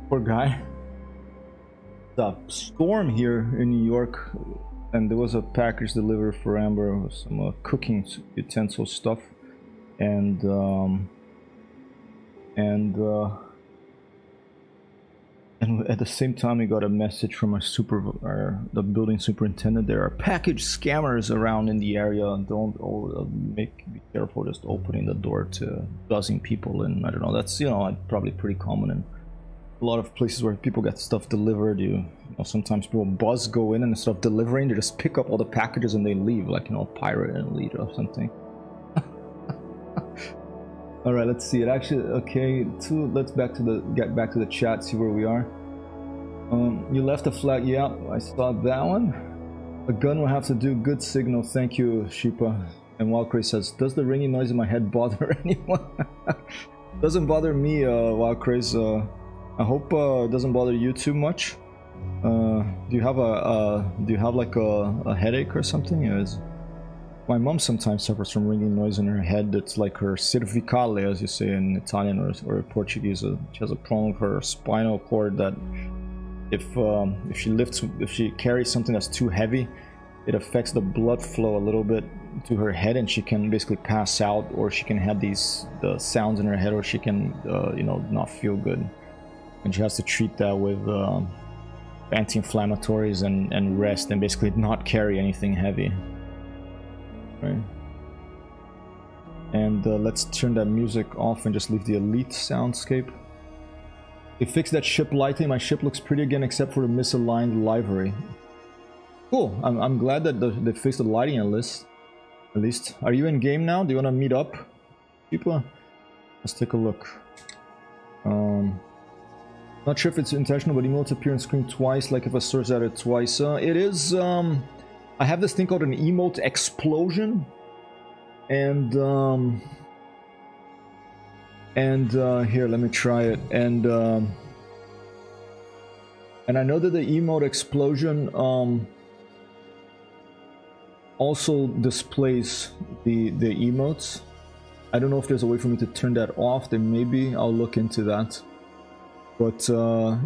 Poor guy. The storm here in New York, and there was a package delivered for Amber with some cooking utensil stuff, and at the same time we got a message from the building superintendent. There are package scammers around in the area. Don't be careful just opening the door to buzzing people, and I don't know, that's, you know, probably pretty common in a lot of places where people get stuff delivered. You know, sometimes people go in and instead of delivering, they just pick up all the packages and they leave, like, you know, a pirate and lead or something. All right, let's see it. Actually, okay, let's get back to the chat, see where we are. You left a flag. Yeah, I saw that one. A gun will have to do. Good signal. Thank you, Sheepa. And Wildcray says, does the ringing noise in my head bother anyone? Doesn't bother me, Wildcray's. I hope it doesn't bother you too much. Do you have like a headache or something? Yes. My mom sometimes suffers from ringing noise in her head. It's like her cervicale, as you say in Italian or Portuguese. She has a problem with her spinal cord that if she carries something that's too heavy, it affects the blood flow a little bit to her head, and she can basically pass out, or she can have the sounds in her head, or she can you know, not feel good. And she has to treat that with anti-inflammatories and rest, and basically not carry anything heavy. Right. And let's turn that music off and just leave the Elite soundscape. They fixed that ship lighting. My ship looks pretty again, except for the misaligned livery. Cool. I'm glad that they fixed the lighting at least. Are you in game now? Do you want to meet up, people? Let's take a look. Not sure if it's intentional, but emotes appear on screen twice, like if a source added twice. It is. I have this thing called an emote explosion, and here, let me try it. And I know that the emote explosion also displays the emotes. I don't know if there's a way for me to turn that off. Then maybe I'll look into that. But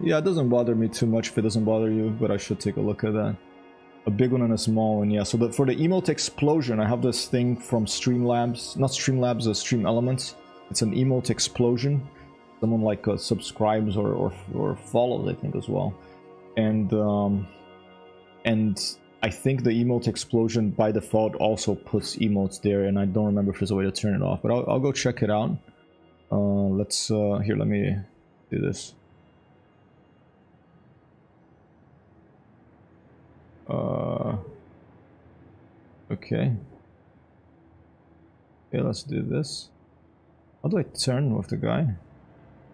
yeah, it doesn't bother me too much if it doesn't bother you, but I should take a look at that. A big one and a small one, yeah. So for the emote explosion, I have this thing from Streamlabs, not Streamlabs, Stream Elements. It's an emote explosion. Someone like subscribes or follows, I think, as well. And I think the emote explosion by default also puts emotes there, and I don't remember if there's a way to turn it off, but I'll go check it out. Let's here, let me do this. Okay. Okay, let's do this. How do I turn with the guy?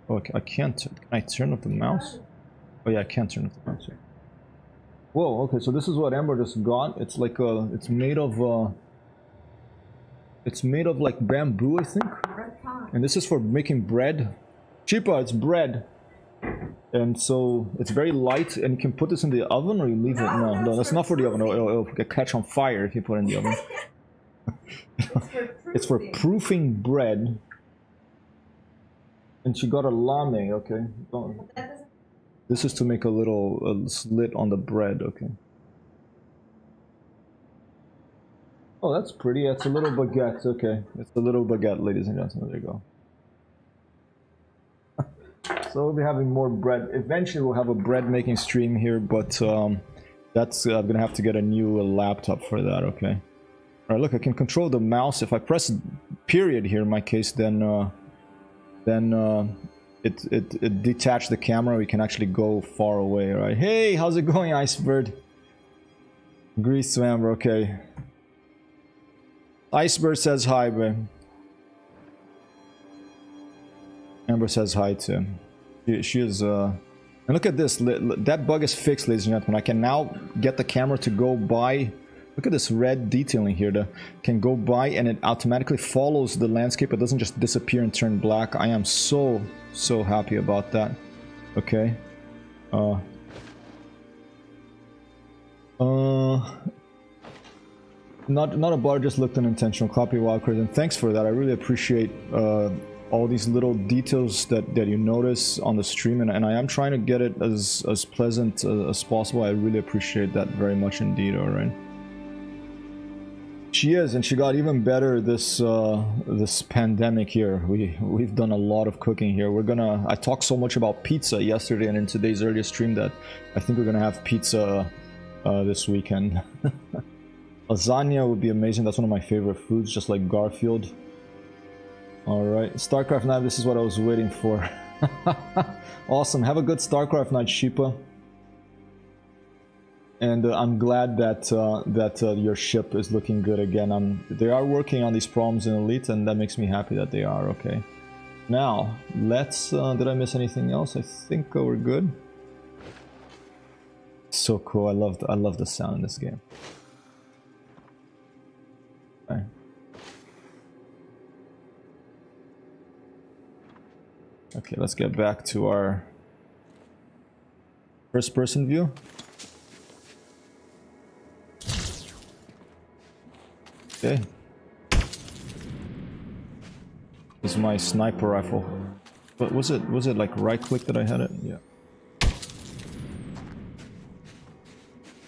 Oh, okay, I can't. Can I turn with the mouse? Oh yeah, I can't turn with the mouse. Whoa. Okay, so this is what Amber just got. It's like it's made of like bamboo, I think. And this is for making bread. Chipa, it's bread. And so it's very light, and you can put this in the oven, or you leave it. No, that's not for the oven. It'll catch on fire if you put it in the oven. It's for proofing bread. And she got a lame, okay. This is to make a little slit on the bread, okay. Oh, that's pretty. That's a little baguette, okay. It's a little baguette, ladies and gentlemen. There you go. So we'll be having more bread. Eventually we'll have a bread making stream here, but that's I'm gonna have to get a new laptop for that, okay. Alright, look, I can control the mouse. If I press period here in my case, then it detached the camera. We can actually go far away, right? Hey, how's it going, Icebird? Grease to Amber, okay. Icebird says hi, babe. Amber says hi too. She is and look at this, that bug is fixed, ladies and gentlemen. I can now get the camera to go by. Look at this red detailing here. Can go by and it automatically follows the landscape. It doesn't just disappear and turn black. I am so happy about that. Okay. Not a bar, just looked unintentional. Copy wildcard, and thanks for that. I really appreciate all these little details that you notice on the stream, and I am trying to get it as pleasant as possible. I really appreciate that very much indeed. All right. She is, and she got even better this this pandemic here. We've done a lot of cooking here. I talked so much about pizza yesterday and in today's earlier stream that I think we're gonna have pizza this weekend. Lasagna would be amazing. That's one of my favorite foods, just like Garfield. All right, StarCraft night. This is what I was waiting for. Awesome. Have a good StarCraft night, Sheepa. And I'm glad that your ship is looking good again. They are working on these problems in Elite, and that makes me happy that they are. Okay. Now let's. Did I miss anything else? I think we're good. So cool. I love the sound in this game. Okay. Okay, let's get back to our first-person view. Okay. This is my sniper rifle. But was it like right click that I had it? Yeah.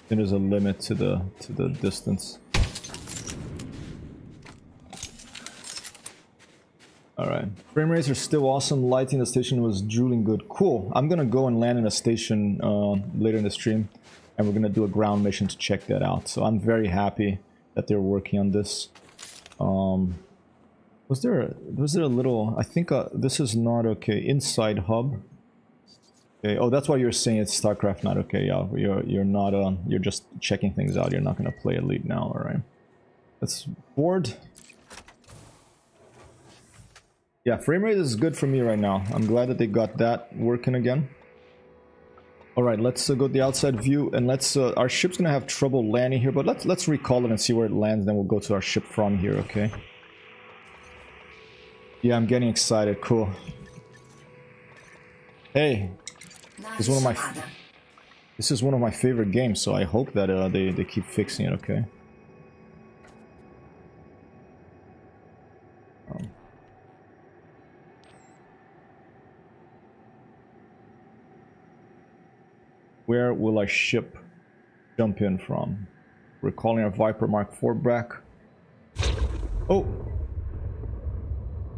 There is a limit to the distance. Alright. Frame rates are still awesome. Lighting the station was drooling good. Cool. I'm gonna go and land in a station later in the stream, and we're gonna do a ground mission to check that out. So I'm very happy that they're working on this. Was there a little? I think this is not okay. Inside hub. Okay. Oh, that's why you're saying it's StarCraft not okay. Yeah, you're not. You're just checking things out. You're not gonna play Elite now. All right. That's board. Yeah, frame rate is good for me right now. I'm glad that they got that working again. Alright, let's go to the outside view, and let's... our ship's gonna have trouble landing here, but let's recall it and see where it lands, then we'll go to our ship from here, okay? Yeah, I'm getting excited. Cool. Hey! This is one of my favorite games, so I hope that they keep fixing it, okay? Where will our ship jump in from? We're calling our Viper Mark IV back. Oh!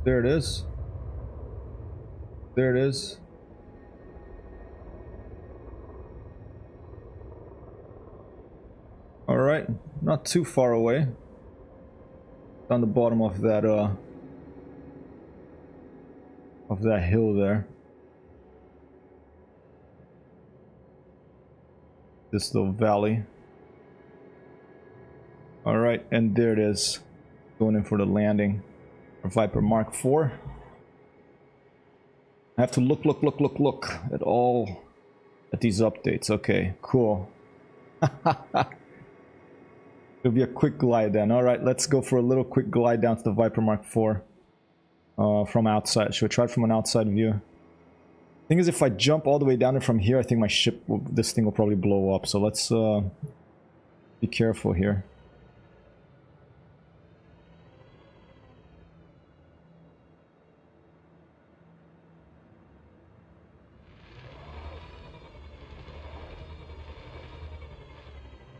There it is. There it is. Alright, not too far away. On the bottom of that hill there. This little valley. Alright, and there it is. Going in for the landing. Our Viper Mark IV. I have to look at these updates. Okay, cool. It'll be a quick glide then. Alright, let's go for a little quick glide down to the Viper Mark IV. From outside. Should we try it from an outside view? Thing is, if I jump all the way down from here, I think my ship this thing will probably blow up. So let's be careful here.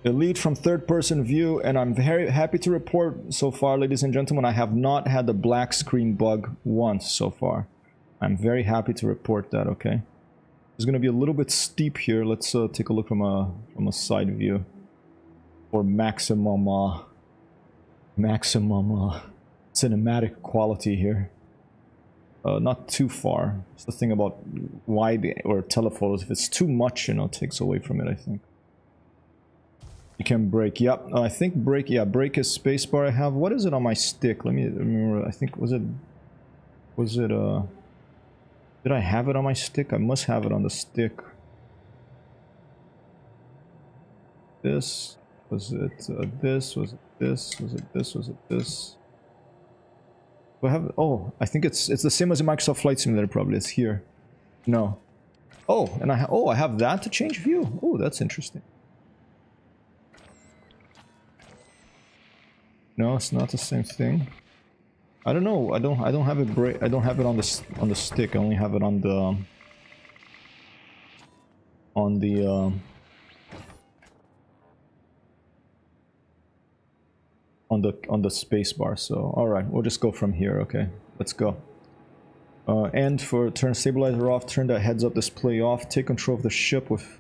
Elite from third-person view, and I'm very happy to report so far, ladies and gentlemen, I have not had the black screen bug once so far. I'm very happy to report that, okay? It's gonna be a little bit steep here. Let's take a look from a side view for maximum cinematic quality here. Not too far. It's the thing about wide or telephotos. If it's too much, you know, it takes away from it, I think. You can break. Yep, I think break. Yeah, break is spacebar. I have. What is it on my stick? Let me remember. I think was it. Did I have it on my stick? I must have it on the stick. This was it. This was it. This was it. This was it. This. Do I have? Oh, I think it's the same as a Microsoft Flight Simulator. Probably it's here. No. Oh, and I have that to change view. Oh, that's interesting. No, it's not the same thing. I don't know. I don't have it I don't have it on the stick. I only have it on the space bar. So all right, we'll just go from here. Okay, let's go. And for turn stabilizer off, turn that heads up display off, take control of the ship with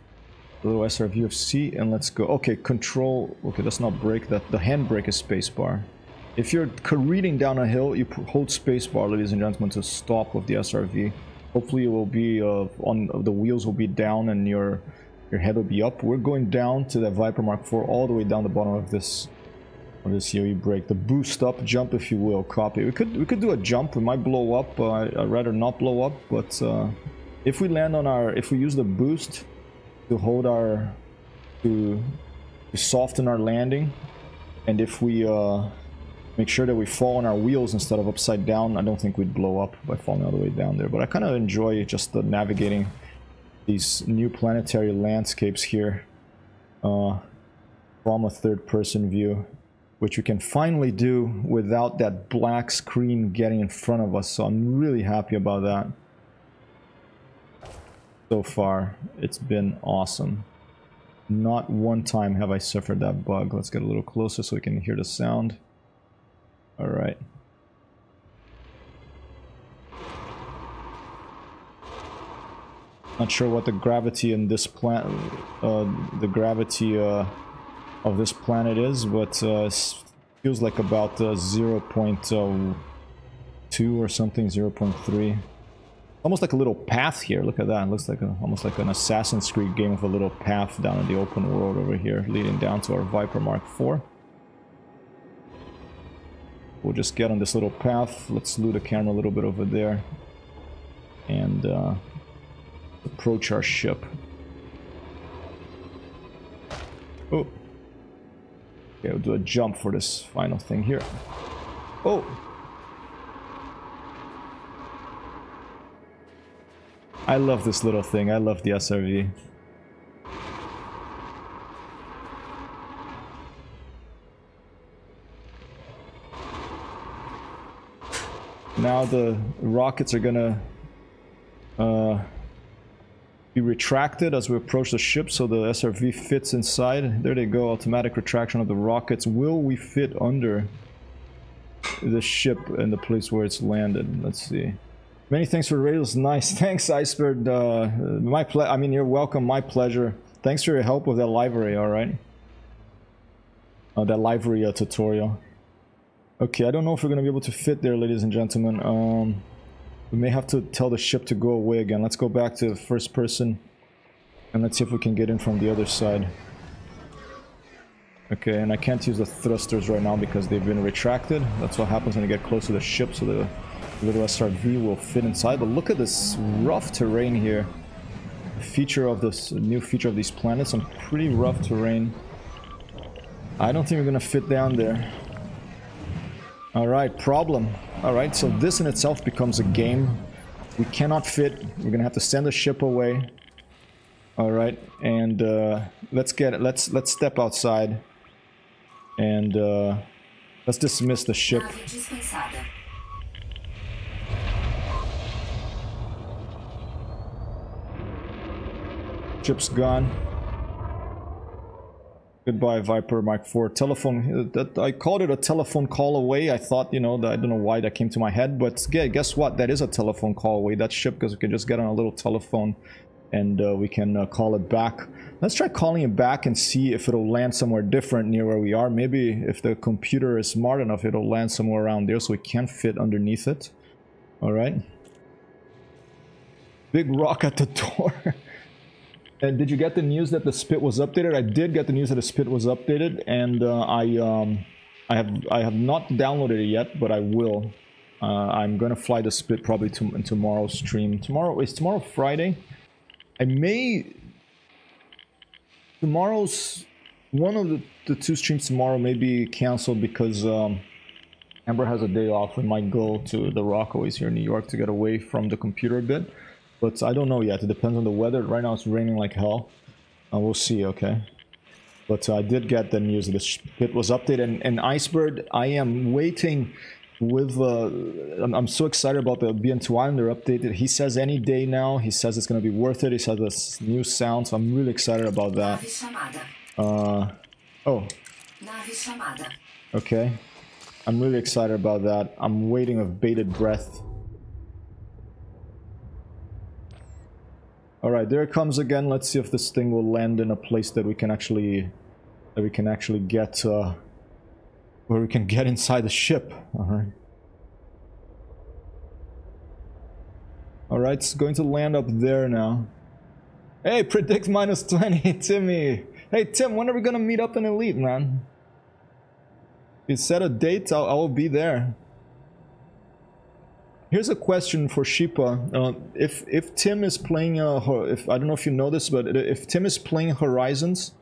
the little SRV of C, and let's go. Okay, control. Okay, let's not break that. The handbrake is spacebar. If you're careening down a hill, you hold spacebar, ladies and gentlemen, to stop with the SRV. Hopefully, it will be the wheels will be down and your head will be up. We're going down to that Viper Mark IV, all the way down the bottom of this COE brake. The boost up, jump, if you will. Copy. We could do a jump. We might blow up. I'd rather not blow up, but if we land on if we use the boost to hold to soften our landing, and if we make sure that we fall on our wheels instead of upside down, I don't think we'd blow up by falling all the way down there. But I kind of enjoy just navigating these new planetary landscapes here from a third-person view, which we can finally do without that black screen getting in front of us. So I'm really happy about that. So far, it's been awesome. Not one time have I suffered that bug. Let's get a little closer so we can hear the sound. All right. Not sure what the gravity in this planet, of this planet is, but feels like about 0.2 or something, 0.3. Almost like a little path here. Look at that. It looks like almost like an Assassin's Creed game with a little path down in the open world over here, leading down to our Viper Mark IV. We'll just get on this little path. Let's slew the camera a little bit over there, and approach our ship. Oh. Okay, we'll do a jump for this final thing here. Oh! I love this little thing. I love the SRV. Now the rockets are gonna be retracted as we approach the ship, so the SRV fits inside. There they go, automatic retraction of the rockets. Will we fit under the ship in the place where it's landed? Let's see. Many thanks for the rails. Nice. Thanks, Iceberg. I mean, you're welcome. My pleasure. Thanks for your help with that livery, alright? That livery tutorial. Okay, I don't know if we're going to be able to fit there, ladies and gentlemen. We may have to tell the ship to go away again. Let's go back to first person, and let's see if we can get in from the other side. Okay, and I can't use the thrusters right now because they've been retracted. That's what happens when you get close to the ship, so the little SRV will fit inside. But look at this rough terrain here. Feature of this new feature of these planets, some pretty rough terrain. I don't think we're gonna fit down there. Alright, problem. Alright, so this in itself becomes a game. We cannot fit. We're gonna have to send the ship away. Alright, and let's step outside. And let's dismiss the ship. Ship's gone. Goodbye, Viper Mark IV. Telephone. I called it a telephone call away. I thought, you know, I don't know why that came to my head, but yeah, guess what? That is a telephone call away. That ship, because we can just get on a little telephone and we can call it back. Let's try calling it back and see if it'll land somewhere different near where we are. Maybe if the computer is smart enough, it'll land somewhere around there so we can fit underneath it. All right. Big rock at the door. And did you get the news that the spit was updated? I did get the news that the spit was updated, and I have not downloaded it yet, but I will. I'm gonna fly the spit probably in tomorrow's stream. Is tomorrow Friday? I may. Tomorrow's one of the two streams tomorrow may be canceled because Amber has a day off. We might go to the Rockaways here in New York to get away from the computer a bit. But I don't know yet. It depends on the weather. Right now it's raining like hell. We'll see, okay? But I did get the news that the pit was updated, and Icebird, I am waiting with... I'm so excited about the BN2 Islander update. He says any day now, he says it's going to be worth it. He says this new sound, so I'm really excited about that. Oh. Okay. I'm really excited about that. I'm waiting with bated breath. Alright, there it comes again. Let's see if this thing will land in a place that we can actually get where we can get inside the ship. Alright. Alright, it's going to land up there now. Hey, predict -20, Timmy! Hey Tim, when are we gonna meet up in Elite, man? If you set a date, I will be there. Here's a question for Shipa. If Tim is playing, if I don't know if you know this, but if Tim is playing Horizons,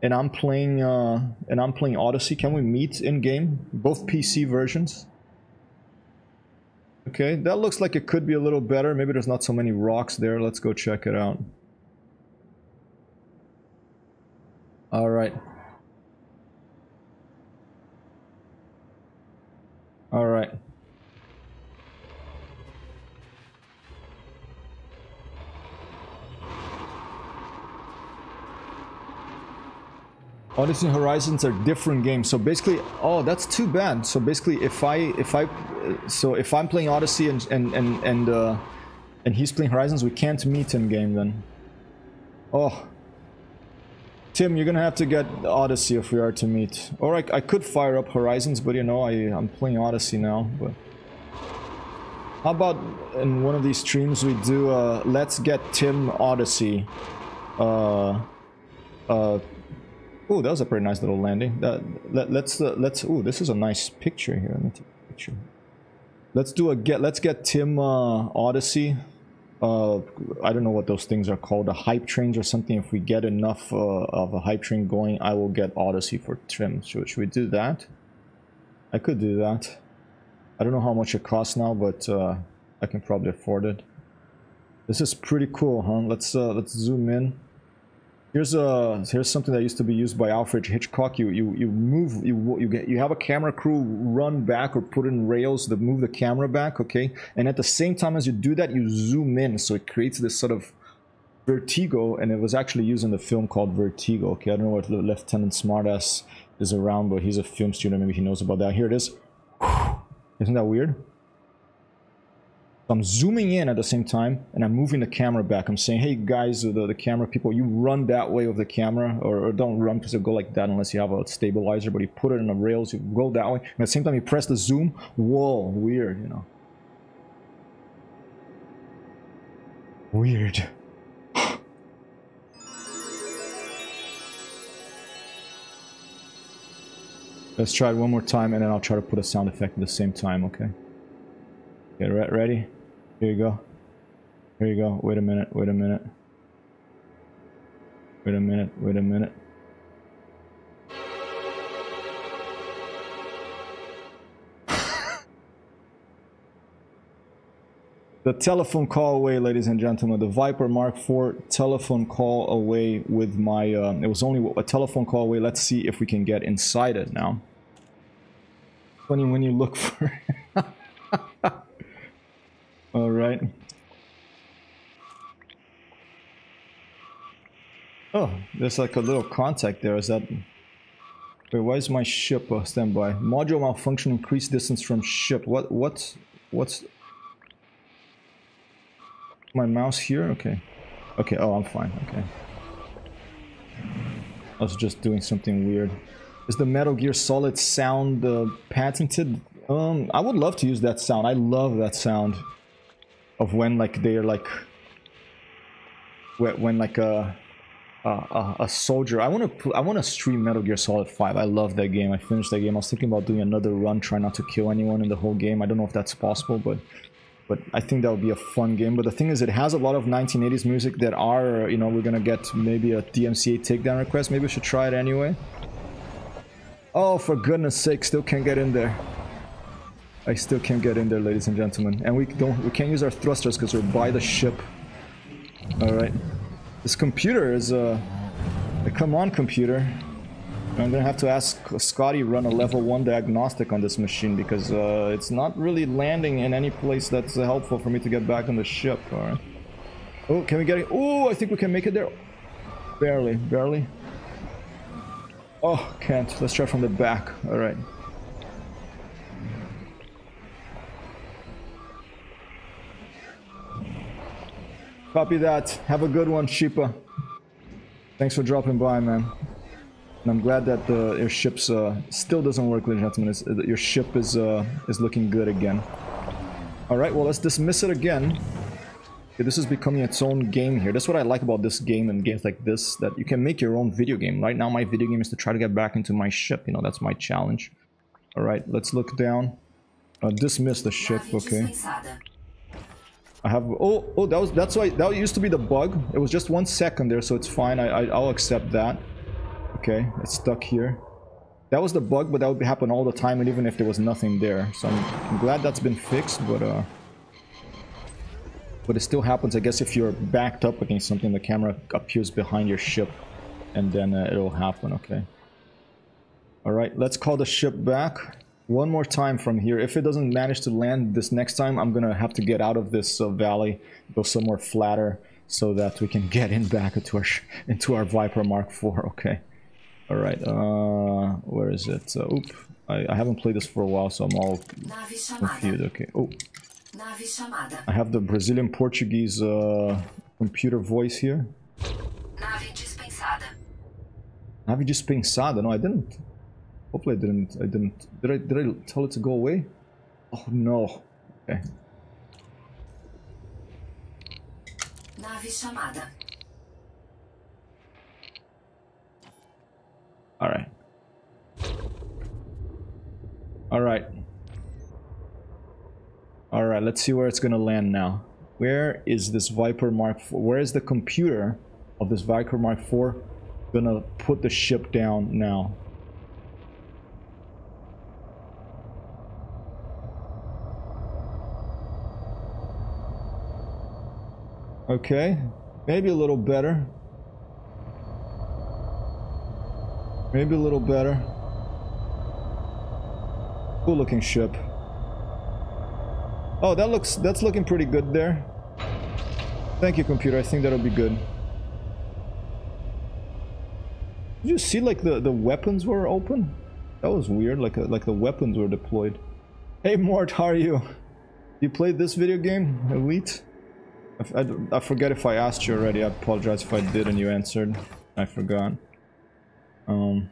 and I'm playing Odyssey, can we meet in game? Both PC versions. Okay, that looks like it could be a little better. Maybe there's not so many rocks there. Let's go check it out. All right. All right. Odyssey and Horizons are different games. So basically, oh, that's too bad. So basically, if I'm playing Odyssey and he's playing Horizons, we can't meet in game then. Oh, Tim, you're gonna have to get Odyssey if we are to meet. Or I could fire up Horizons, but you know, I'm playing Odyssey now. But how about in one of these streams we do let's get Tim Odyssey. Oh, that was a pretty nice little landing. Let's ooh, this is a nice picture here. Let me take a picture. Let's get Tim Odyssey. I don't know what those things are called, the hype trains or something. If we get enough of a hype train going, I will get Odyssey for Tim. Should we do that? I could do that. I don't know how much it costs now, but I can probably afford it. This is pretty cool, huh? Let's zoom in. Here's something that used to be used by Alfred Hitchcock. You have a camera crew run back or put in rails that move the camera back, okay? And at the same time as you do that, you zoom in, so it creates this sort of vertigo. And it was actually used in the film called Vertigo. Okay, I don't know what Lieutenant Smartass is around, but he's a film student. Maybe he knows about that. Here it is. Isn't that weird? So I'm zooming in at the same time, and I'm moving the camera back. I'm saying, hey guys, the camera people, you run that way with the camera, or don't run because it'll go like that unless you have a stabilizer, but you put it in the rails, you go that way, and at the same time you press the zoom. Whoa, weird, you know. Weird. Let's try it one more time, and then I'll try to put a sound effect at the same time, okay? Okay, ready? Here you go. Here you go. Wait a minute, wait a minute. Wait a minute, wait a minute. The telephone call away, ladies and gentlemen. The Viper Mark IV telephone call away with my... it was only a telephone call away. Let's see if we can get inside it now. Funny when you look for it. All right. Oh, there's like a little contact there. Is that... Wait, why is my ship standby? Module malfunction, increased distance from ship. What's... My mouse here? Okay. Okay, oh, I'm fine. Okay. I was just doing something weird. Is the Metal Gear Solid sound patented? I would love to use that sound. I love that sound. Of when like they're like when like a soldier. I want to stream Metal Gear Solid 5. I love that game. I finished that game. I was thinking about doing another run, try not to kill anyone in the whole game. I don't know if that's possible, but I think that would be a fun game. But the thing is, it has a lot of 1980s music that are, you know, we're gonna get maybe a DMCA takedown request. Maybe we should try it anyway. Oh, for goodness sake, still can't get in there. I still can't get in there, ladies and gentlemen. And we can't use our thrusters because we're by the ship. Alright. This computer is come on, computer. I'm gonna have to ask Scotty run a level 1 diagnostic on this machine because it's not really landing in any place that's helpful for me to get back on the ship. Alright. Oh, can we get it? Oh, I think we can make it there. Barely, barely. Oh, can't. Let's try from the back. Alright. Copy that. Have a good one, Sheepa. Thanks for dropping by, man. And I'm glad that your ship's still doesn't work, ladies and gentlemen. Your ship is looking good again. All right, well, let's dismiss it again. Okay, this is becoming its own game here. That's what I like about this game and games like this, that you can make your own video game. Right now, my video game is to try to get back into my ship. You know, that's my challenge. All right, let's look down. Dismiss the ship. Okay. I have that's why that used to be the bug. It was just 1 second there, so it's fine. I'll accept that. Okay, it's stuck here. That was the bug, but that would happen all the time, and even if there was nothing there. So I'm glad that's been fixed, but it still happens. I guess if you're backed up against something, the camera appears behind your ship, and then it'll happen. Okay. All right, let's call the ship back. One more time from here. If it doesn't manage to land this next time, I'm gonna have to get out of this valley, go somewhere flatter, so that we can get in back into our Viper Mark IV. Okay. All right. Where is it? I haven't played this for a while, so I'm all confused. Okay. Oh. I have the Brazilian Portuguese computer voice here. Nave dispensada. Nave dispensada? No, I didn't. Hopefully I didn't. Did I tell it to go away? Oh no. Okay. Nave chamada. All right. All right. All right. Let's see where it's gonna land now. Where is this Viper Mark IV? Where is the computer of this Viper Mark IV gonna put the ship down now? Okay, maybe a little better. Maybe a little better. Cool looking ship. Oh, that's looking pretty good there. Thank you, computer. I think that'll be good. Did you see like the weapons were open? That was weird. Like the weapons were deployed. Hey Mort, how are you? You played this video game, Elite? I forget if I asked you already. I apologize if I did and you answered. I forgot. I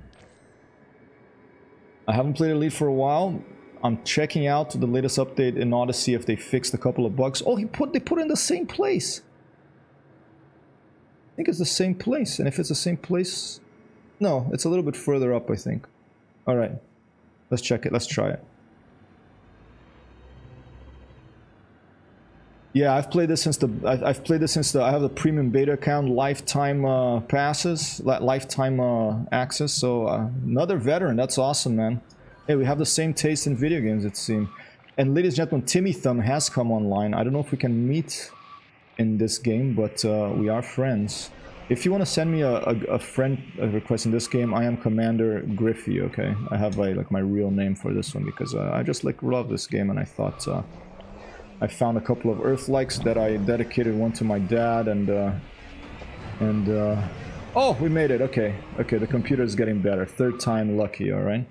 haven't played Elite for a while. I'm checking out the latest update in Odyssey if they fixed a couple of bugs. Oh, they put it in the same place. I think it's the same place. And if it's the same place... No, it's a little bit further up, I think. Alright. Let's check it. Let's try it. Yeah, I've played this since I have the premium beta account, lifetime passes, lifetime access. So another veteran. That's awesome, man. Hey, we have the same taste in video games, it seems. And ladies and gentlemen, Timmy Thumb has come online. I don't know if we can meet in this game, but we are friends. If you want to send me a friend request in this game, I am Commander Griffey. Okay, I have like my real name for this one because I just love this game, and I thought. I found a couple of Earth likes that I dedicated one to my dad oh, we made it. Okay, the computer is getting better. Third time lucky. All right.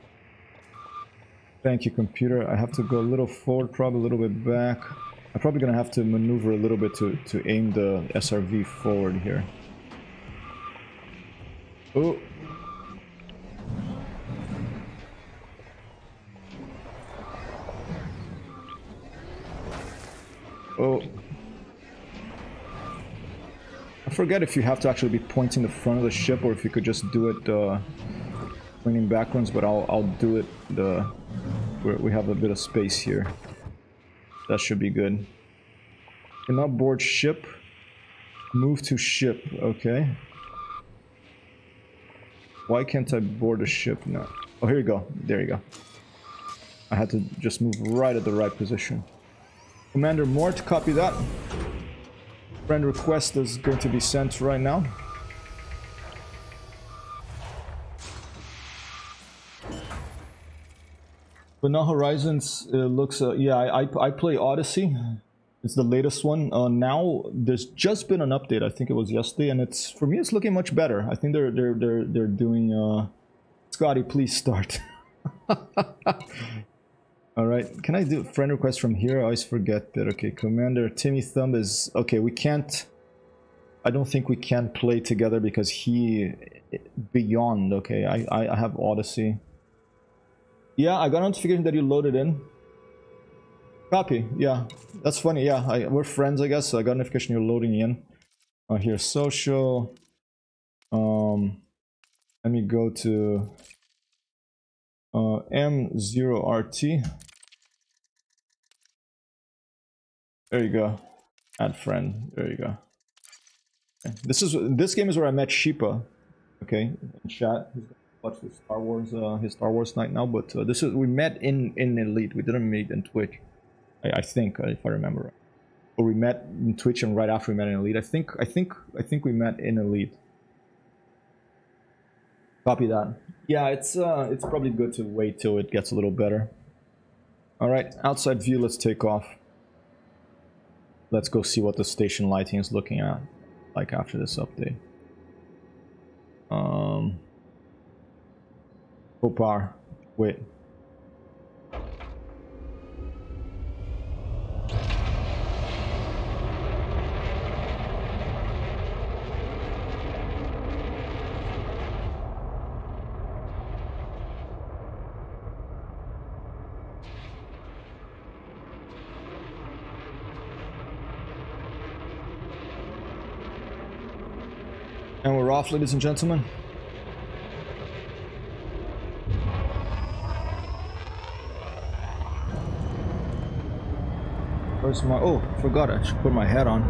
Thank you, computer. I have to go a little forward, probably a little bit back. I'm probably gonna have to maneuver a little bit to aim the SRV forward here. Oh. Oh. I forget if you have to actually be pointing the front of the ship or if you could just do it pointing backwards, but I'll do it we have a bit of space here. That should be good. Cannot board ship. Move to ship. Okay. Why can't I board a ship now? Oh, here you go. There you go. I had to just move right at the right position. Commander Mort, copy that. Friend request is going to be sent right now. But now Horizons looks, yeah, I play Odyssey. It's the latest one. Now there's just been an update. I think it was yesterday, and it's, for me, it's looking much better. I think they're doing. Scotty, please start. All right, can I do friend request from here? I always forget that. Okay, Commander Timmy Thumb is okay. We can't. I don't think we can play together because he beyond. Okay, I have Odyssey. Yeah, I got a notification that you loaded in. Copy. Yeah, that's funny. Yeah, we're friends, I guess. So I got a notification you're loading in. Here, social. Let me go to M0RT. There you go. Add friend. There you go. Okay. This game is where I met Sheepa. Okay, in chat. He's gonna watch the Star Wars, his Star Wars night now. But we met in Elite. We didn't meet in Twitch. I think, if I remember right. Or we met in Twitch and right after we met in Elite. I think we met in Elite. Copy that. Yeah, it's probably good to wait till it gets a little better. All right, outside view. Let's take off. Let's go see what the station lighting is looking at like after this update. Popar. Wait. And we're off, ladies and gentlemen. Where's my... Oh, forgot I should put my hat on.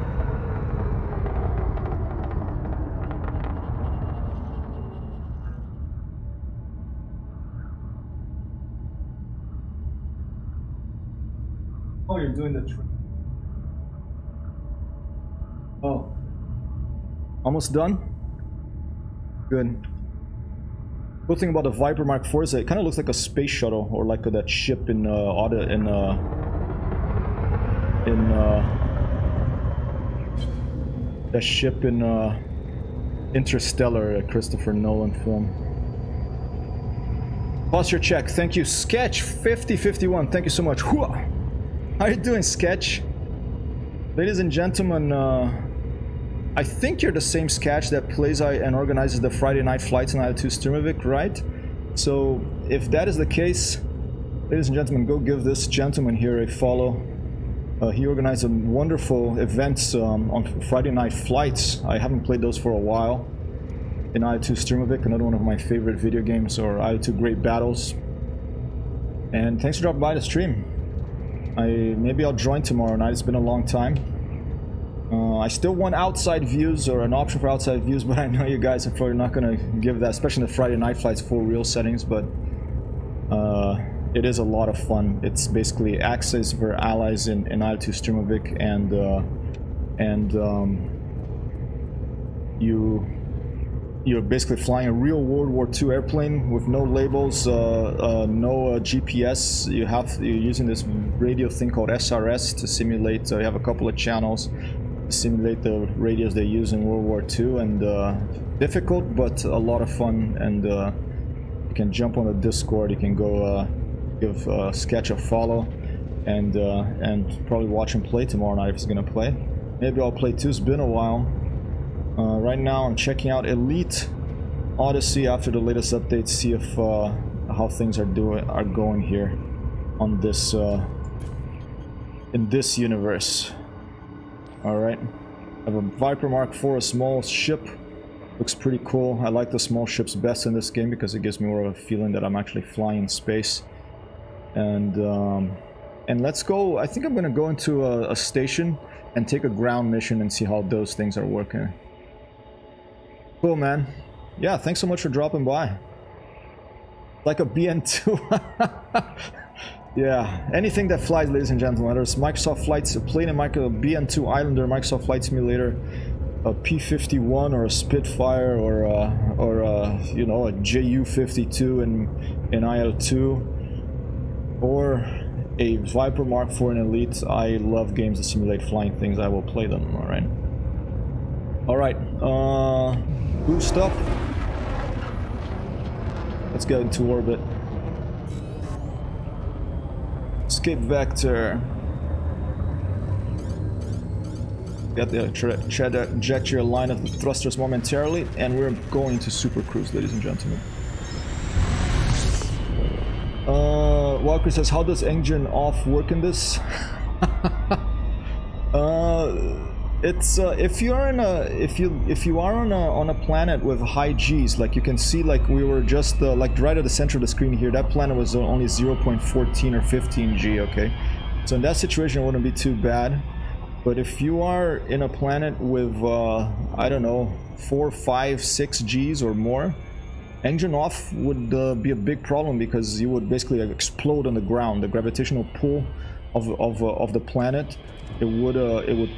Oh, you're doing the trick. Oh. Almost done? Good. Cool thing about the Viper Mark IV is that it kind of looks like a space shuttle, or like that ship in that ship in Interstellar, Christopher Nolan film. Posture check. Thank you, Sketch 5051. Thank you so much. How are you doing, Sketch? Ladies and gentlemen, I think you're the same Sketch that plays and organizes the Friday night flights in IL-2 Sturmovik, right? So if that is the case, ladies and gentlemen, go give this gentleman here a follow. He organized wonderful events on Friday night flights. I haven't played those for a while. In IL-2 Sturmovik, another one of my favorite video games, or IL-2 Great Battles. And thanks for dropping by the stream. Maybe I'll join tomorrow night. It's been a long time. I still want outside views, or an option for outside views, but I know you guys are probably not going to give that, especially in the Friday night flights, full real settings, but it is a lot of fun. It's basically Axis for allies in IL-2 Sturmovik, and you're basically flying a real World War II airplane with no labels, no GPS. You're using this radio thing called SRS to simulate. You have a couple of channels to simulate the radios they use in World War II, and difficult, but a lot of fun. And you can jump on the Discord. You can go give Sketch a follow, and probably watch him play tomorrow night if he's gonna play. Maybe I'll play too. It's been a while. Right now I'm checking out Elite Odyssey after the latest update, see if how things are going here on this in this universe. All right, I have a Viper Mark IV, a small ship. Looks pretty cool. I like the small ships best in this game because it gives me more of a feeling that I'm actually flying in space. And let's go. I think I'm gonna go into a station and take a ground mission and see how those things are working. Cool, man. Yeah, thanks so much for dropping by. Like a BN2. Yeah, anything that flies, ladies and gentlemen. Whether it's Microsoft Flights, a plane, a BN2 Islander, Microsoft Flight Simulator, a P-51 or a Spitfire, or you know, a JU-52 in IL-2. or a Viper Mark IV in Elite. I love games that simulate flying things. I will play them. All right. Boost up. Let's get into orbit. Escape vector. Get the trajectory line of the thrusters momentarily, and we're going to super cruise, ladies and gentlemen. Walker says, how does engine off work in this? It's if you are on a planet with high G's, like you can see, like we were just like right at the center of the screen here, that planet was only 0.14 or 15 G, okay? So in that situation it wouldn't be too bad. But if you are in a planet with I don't know, 4, 5, 6 G's or more, engine off would be a big problem, because you would basically explode on the ground. The gravitational pull of the planet, it would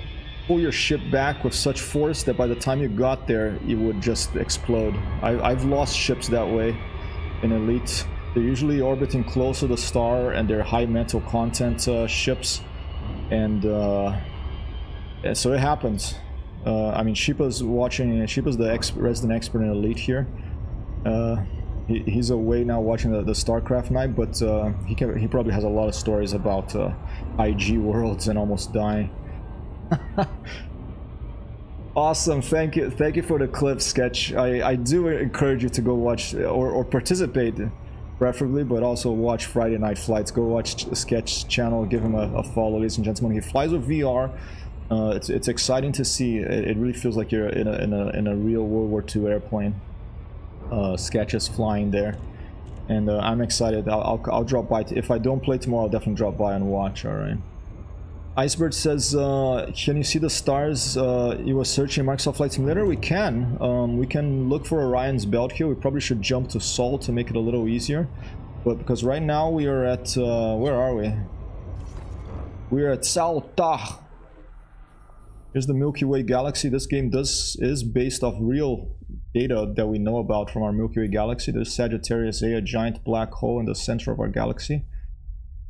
pull your ship back with such force that by the time you got there, you would just explode. I've lost ships that way in Elite. They're usually orbiting close to the star, and they're high mental content ships, and so it happens. I mean, Sheepa's watching. Sheepa's the resident expert in Elite here. He's away now watching the StarCraft night, but he probably has a lot of stories about IG worlds and almost dying. Awesome, thank you for the clip, Sketch. I do encourage you to go watch or participate, preferably, but also watch Friday Night Flights. Go watch Sketch's channel, give him a follow, ladies and gentlemen. He flies with VR. It's exciting to see. It really feels like you're in a real World War II airplane. Sketch is flying there, and I'm excited. I'll drop by. If I don't play tomorrow, I'll definitely drop by and watch. All right. Icebird says, can you see the stars you were searching in Microsoft Flight Simulator? We can. We can look for Orion's belt here. We probably should jump to Sol to make it a little easier. But because right now we are at, where are we? We are at Salta. Here's the Milky Way galaxy. This game is based off real data that we know about from our Milky Way galaxy. There's Sagittarius A, a giant black hole in the center of our galaxy.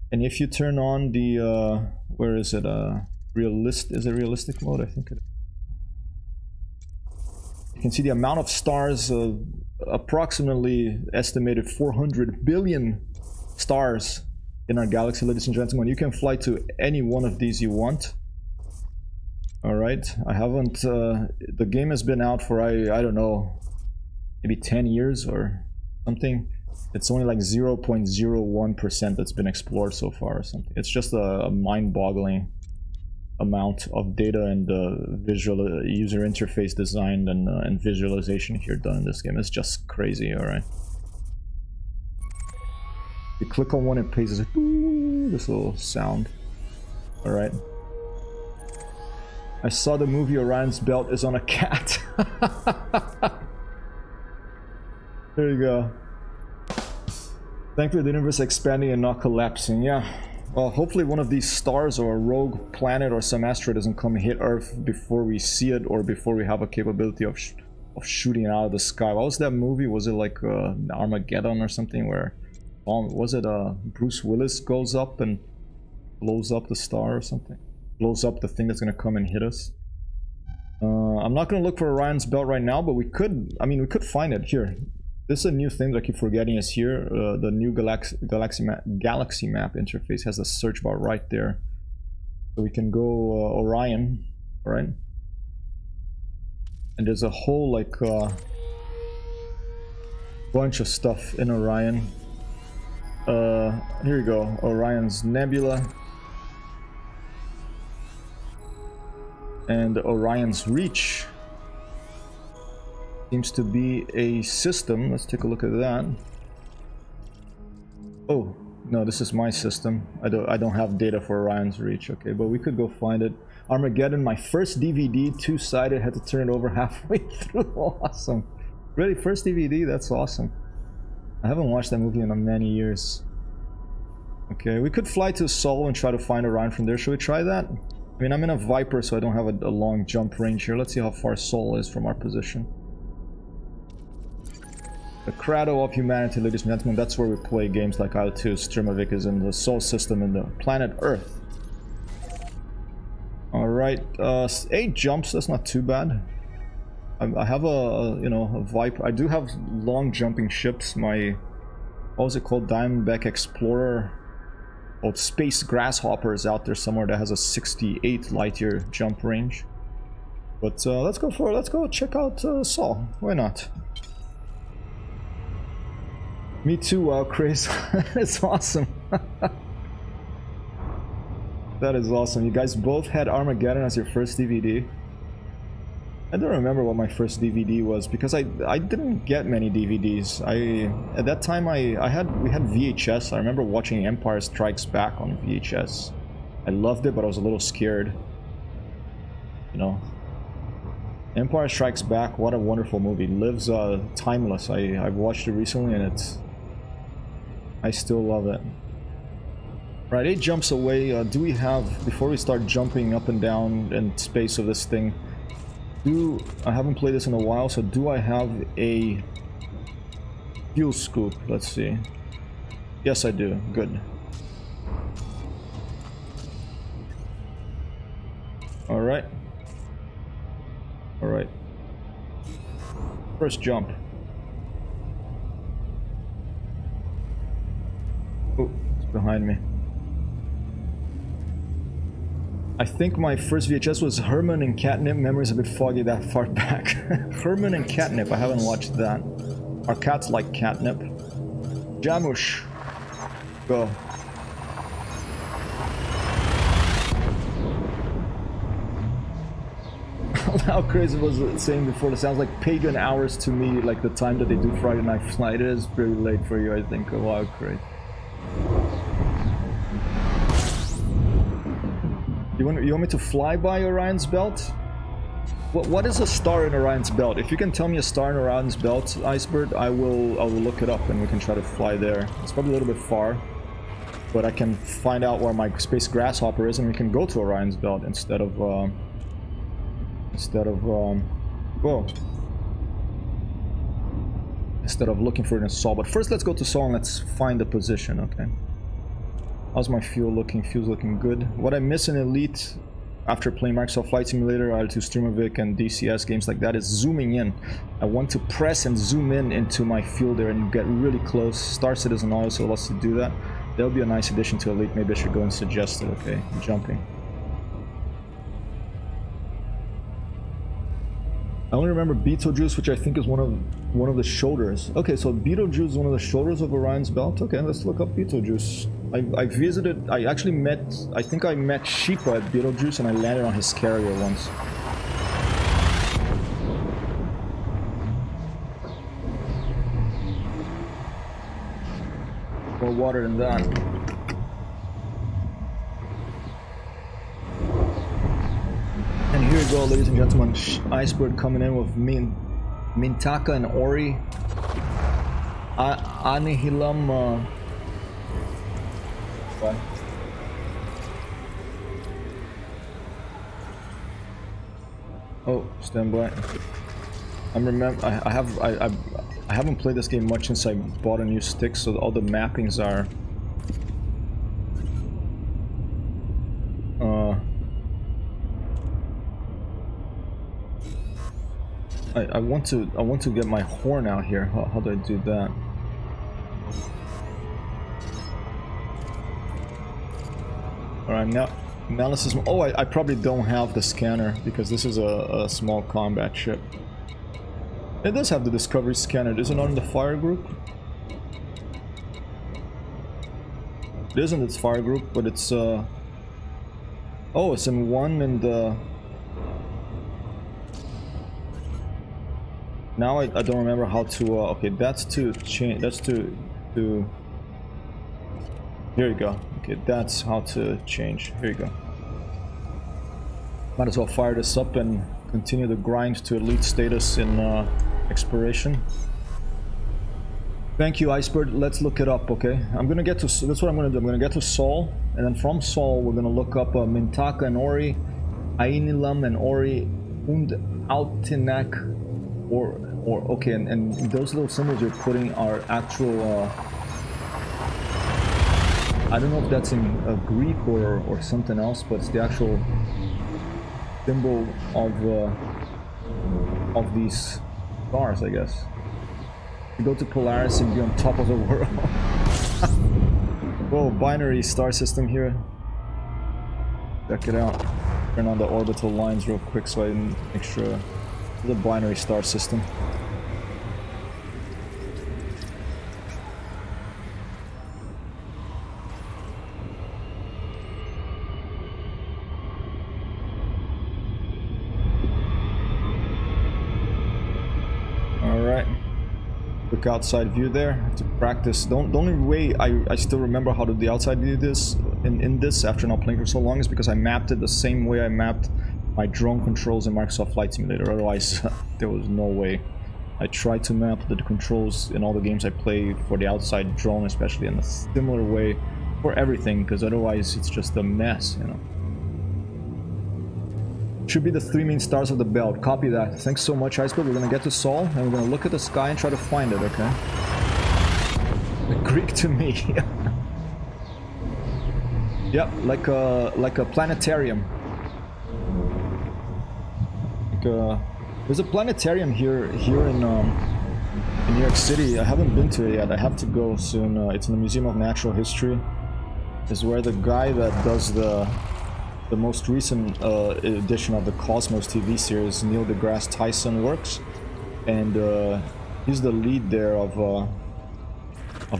And if you turn on the, where is it? Is it realistic mode? I think it is. You can see the amount of stars, approximately estimated 400 billion stars in our galaxy, ladies and gentlemen. You can fly to any one of these you want. All right, I haven't, the game has been out for, I don't know, maybe 10 years or something. It's only like 0.01% that's been explored so far or something. It's just a mind-boggling amount of data and visual user interface design and visualization here done in this game. It's just crazy, all right? You click on one, it plays this little sound, all right? I saw the movie Orion's Belt is on a cat. There you go. Thankfully the universe is expanding and not collapsing. Yeah. Well, hopefully one of these stars or a rogue planet or some asteroid doesn't come hit Earth before we see it, or before we have a capability of shooting it out of the sky. What was that movie? Was it like Armageddon or something, where was it Bruce Willis goes up and blows up the star or something? Blows up the thing that's gonna come and hit us. I'm not gonna look for Orion's Belt right now, but we could, I mean, we could find it here. This is a new thing that I keep forgetting is here. The new galaxy map interface has a search bar right there. So we can go Orion, right? And there's a whole like bunch of stuff in Orion. Here we go, Orion's Nebula. And Orion's Reach seems to be a system. Let's take a look at that. Oh no, this is my system. I don't have data for Orion's Reach. Okay, but we could go find it. Armageddon, my first DVD, two-sided. Had to turn it over halfway through. Awesome. Really, first DVD? That's awesome. I haven't watched that movie in many years. Okay, we could fly to Sol and try to find Orion from there. Should we try that? I mean, I'm in a Viper, so I don't have a long jump range here. Let's see how far Sol is from our position. The cradle of humanity, ladies and gentlemen. That's where we play games like IL-2, Streamovik is in the Sol system and the planet Earth. Alright, 8 jumps, that's not too bad. I have a you know, a Viper. I do have long jumping ships. My, what was it called? Diamondback Explorer. Oh, Space Grasshopper is out there somewhere that has a 68 light year jump range. But let's go check out Sol. Why not? Me too, wow, Chris. It's awesome. That is awesome. You guys both had Armageddon as your first DVD. I don't remember what my first DVD was because I didn't get many DVDs. At that time we had VHS. I remember watching Empire Strikes Back on VHS. I loved it, but I was a little scared. You know. Empire Strikes Back, what a wonderful movie. Lives timeless. I've watched it recently and I still love it. Right, 8 jumps away. Do we have, before we start jumping up and down in space of this thing, I haven't played this in a while, so do I have a fuel scoop? Let's see. Yes, I do. Good. Alright. Alright. First jump. Oh, it's behind me. I think my first VHS was Herman and Catnip. Memory's a bit foggy that far back. Herman and Catnip, I haven't watched that. Our cats like catnip. Jamush. Go. How crazy was it saying before? It sounds like pagan hours to me, like the time that they do Friday Night Flight. It is pretty late for you, I think. Oh, wow, crazy. You want me to fly by Orion's Belt? What is a star in Orion's Belt? If you can tell me a star in Orion's Belt, Icebird, I will look it up and we can try to fly there. It's probably a little bit far, but I can find out where my Space Grasshopper is and we can go to Orion's Belt instead of looking for it in Sol. But first let's go to Sol and let's find the position, okay? How's my fuel looking? Fuel's looking good. What I miss in Elite after playing Microsoft Flight Simulator, IL-2 Streamovik and DCS games like that is zooming in. I want to press and zoom in into my fuel there and get really close. Star Citizen also lets to do that. That would be a nice addition to Elite. Maybe I should go and suggest it. Okay, jumping. I only remember Beetlejuice, which I think is one of the shoulders. Okay, so Beetlejuice is one of the shoulders of Orion's Belt. Okay, let's look up Beetlejuice. I visited, I actually met, I think I met Sheepa at Beetlejuice and I landed on his carrier once. More water than that. And here we go, ladies and gentlemen. Icebird coming in with Mintaka and Ori. Anihilam. What? Oh, stand by. I haven't played this game much since I bought a new stick, so all the mappings are I want to get my horn out here. How do I do that? Alright, now analysis. Oh, I probably don't have the scanner because this is a small combat ship. It does have the discovery scanner. Is it not in the fire group? It is in its fire group, but it's oh, it's in one in the. Now I don't remember how to. Okay, that's to change. That's to. Here you go. Okay, that's how to change. Here you go. Might as well fire this up and continue the grind to elite status in exploration. Thank you, Icebird. Let's look it up, okay? I'm gonna get to. That's what I'm gonna do. I'm gonna get to Sol, and then from Sol, we're gonna look up Mintaka and Ori, Ainilam and Ori, und Altinak, or Or okay, and those little symbols you're putting are actual. I don't know if that's in Greek or something else, but it's the actual symbol of these stars, I guess. You go to Polaris and be on top of the world. Whoa, binary star system here. Check it out. Turn on the orbital lines real quick so I can make sure the binary star system. Quick outside view there. I have to practice. The only way I still remember how to do the outside view this in this after not playing for so long is because I mapped it the same way I mapped my drone controls in Microsoft Flight Simulator. Otherwise, there was no way. I tried to map the controls in all the games I play for the outside drone, especially in a similar way for everything, because otherwise it's just a mess, you know. Should be the 3 main stars of the belt. Copy that. Thanks so much, Iceberg. We're gonna get to Sol, and we're gonna look at the sky and try to find it, okay? Greek to me. Yep, like a planetarium. There's a planetarium here in New York City. I haven't been to it yet. I have to go soon. It's in the Museum of Natural History. It's where the guy that does the most recent edition of the Cosmos TV series, Neil deGrasse Tyson, works, and he's the lead there of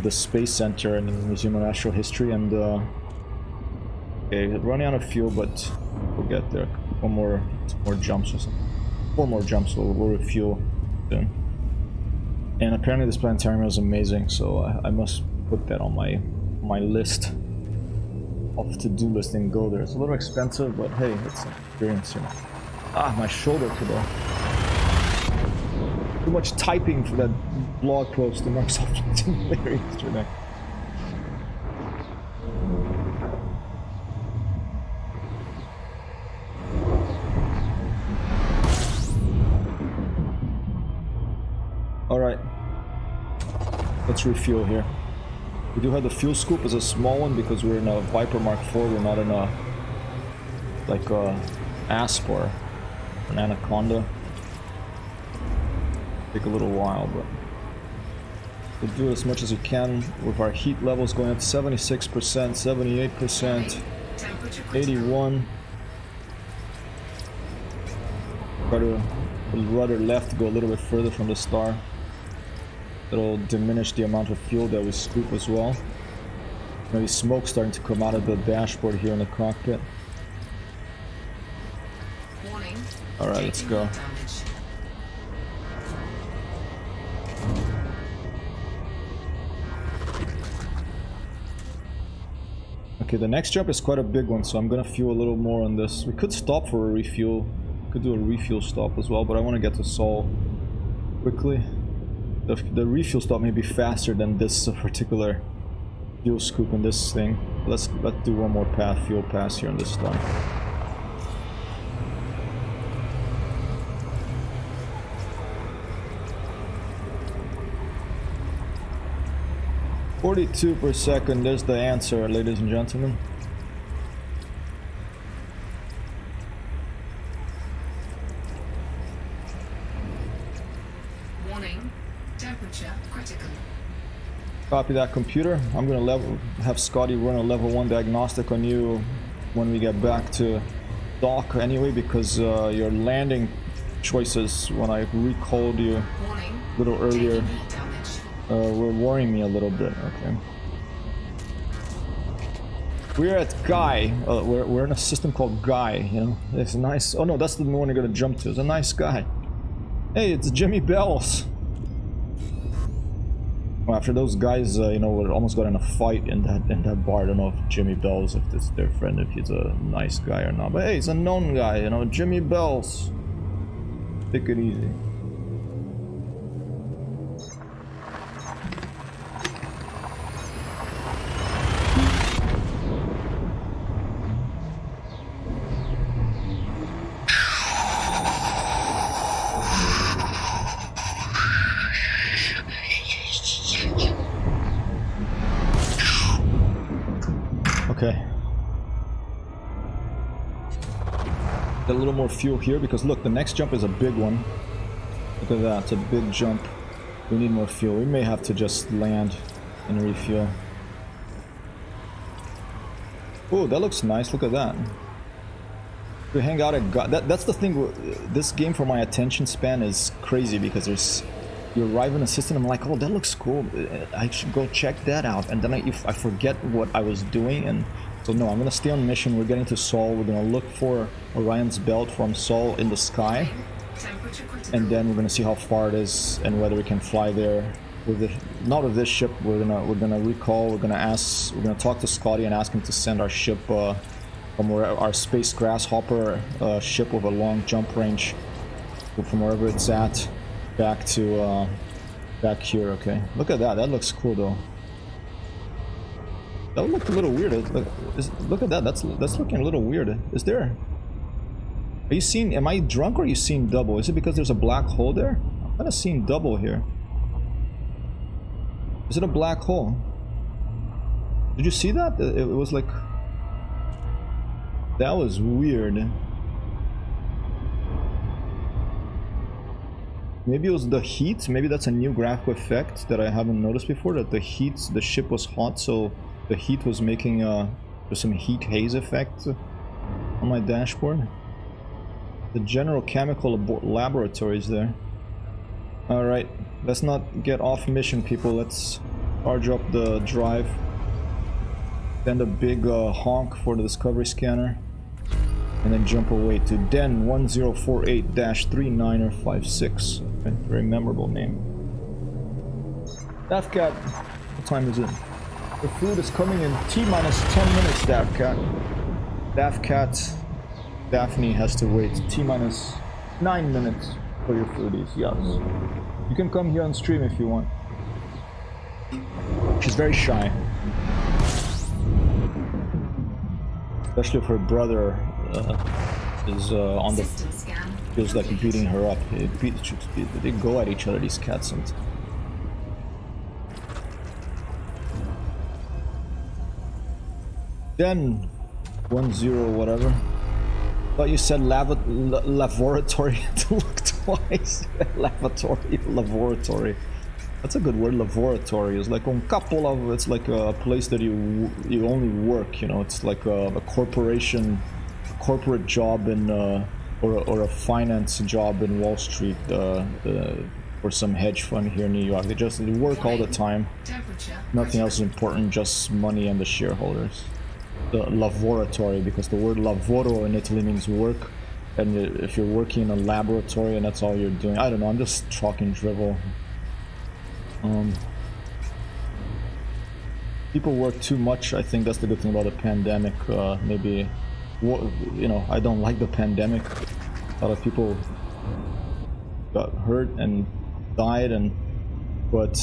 the Space Center in the Museum of Natural History. And okay, running out of fuel, but we'll get there. Two more jumps or something. 4 more jumps, we'll refuel soon. And apparently this planetarium is amazing, so I must put that on my list of to-do list and go there. It's a little expensive, but hey, it's an experience, you know. Ah, my shoulder today. Too much typing for that blog post in Microsoft Flight Simulator yesterday. Alright. Let's refuel here. We do have the fuel scoop. It's a small one because we're in a Viper Mark IV. We're not in a like a Asp or an Anaconda. Take a little while, but we'll do as much as we can with our heat levels going up to 76%, 78%, 81. Try to rudder left, go a little bit further from the star. It'll diminish the amount of fuel that we scoop as well. Maybe smoke starting to come out of the dashboard here in the cockpit. Alright, let's go. Okay, the next jump is quite a big one, so I'm gonna fuel a little more on this. We could stop for a refuel. Could do a refuel stop as well, but I want to get to Sol quickly. The refuel stop may be faster than this particular fuel scoop in this thing. Let's do one more fuel pass here on this star. $42 per second. There's the answer, ladies and gentlemen. Copy that, computer. I'm gonna have Scotty run a level 1 diagnostic on you when we get back to dock anyway, because your landing choices when I recalled you a little earlier were worrying me a little bit. Okay. We're at Guy. We're in a system called Guy, you know. It's nice. Oh no, that's the one you're gonna jump to. It's a nice guy. Hey, it's Jimmy Bells. Well, after those guys, you know, almost got in a fight in that bar. I don't know if Jimmy Bells, if it's their friend, if he's a nice guy or not. But hey, he's a known guy, you know, Jimmy Bells. Take it easy. Okay. Get a little more fuel here because look, the next jump is a big one. Look at that, it's a big jump. We need more fuel. We may have to just land and refuel. Oh, that looks nice. Look at that. We hang out at that's the thing. This game, for my attention span, is crazy because there's you arrive in a system. I'm like, oh, that looks cool. I should go check that out. And then I forget what I was doing, and so no, I'm gonna stay on mission. We're getting to Sol. We're gonna look for Orion's belt from Sol in the sky, and then we're gonna see how far it is and whether we can fly there. With the, not with this ship. We're gonna recall. We're gonna talk to Scotty and ask him to send our ship. From where our space grasshopper ship with a long jump range, from wherever it's at, back to back here. Okay, look at that. That looks cool though. That looked a little weird. Look at that. That's looking a little weird. Is there? Are you seeing? Am I drunk or are you seeing double? Is it because there's a black hole there? I'm kind of seeing double here. Is it a black hole? Did you see that? It was like. That was weird. Maybe it was the heat. Maybe that's a new graphical effect that I haven't noticed before. That the ship was hot, so the heat was making there's some heat haze effect on my dashboard. The General Chemical Laboratory is there. All right, let's not get off mission, people. Let's charge up the drive. Send a big honk for the Discovery Scanner, and then jump away to Den 1048-3956. Okay, very memorable name. Daphcat, what time is it? The food is coming in T-minus 10 minutes, Daphcat. Daphcat, Daphne has to wait T-minus 9 minutes for your foodies, yes. You can come here on stream if you want. She's very shy. Especially if her brother is on the... feels like beating her up. They go at each other, these cats sometimes. Then 10 whatever. Thought you said laboratory to look twice. Laboratory. That's a good word, laboratory. It's like it's like a place that you only work, you know. It's like a corporate job in or a finance job in Wall Street or some hedge fund here in New York. They just work all the time. Nothing else is important, just money and the shareholders. The laboratory, because the word lavoro in Italy means work, and if you're working in a laboratory and that's all you're doing, I don't know. I'm just talking drivel. People work too much. I think that's the good thing about the pandemic. Maybe, you know, I don't like the pandemic. A lot of people got hurt and died, but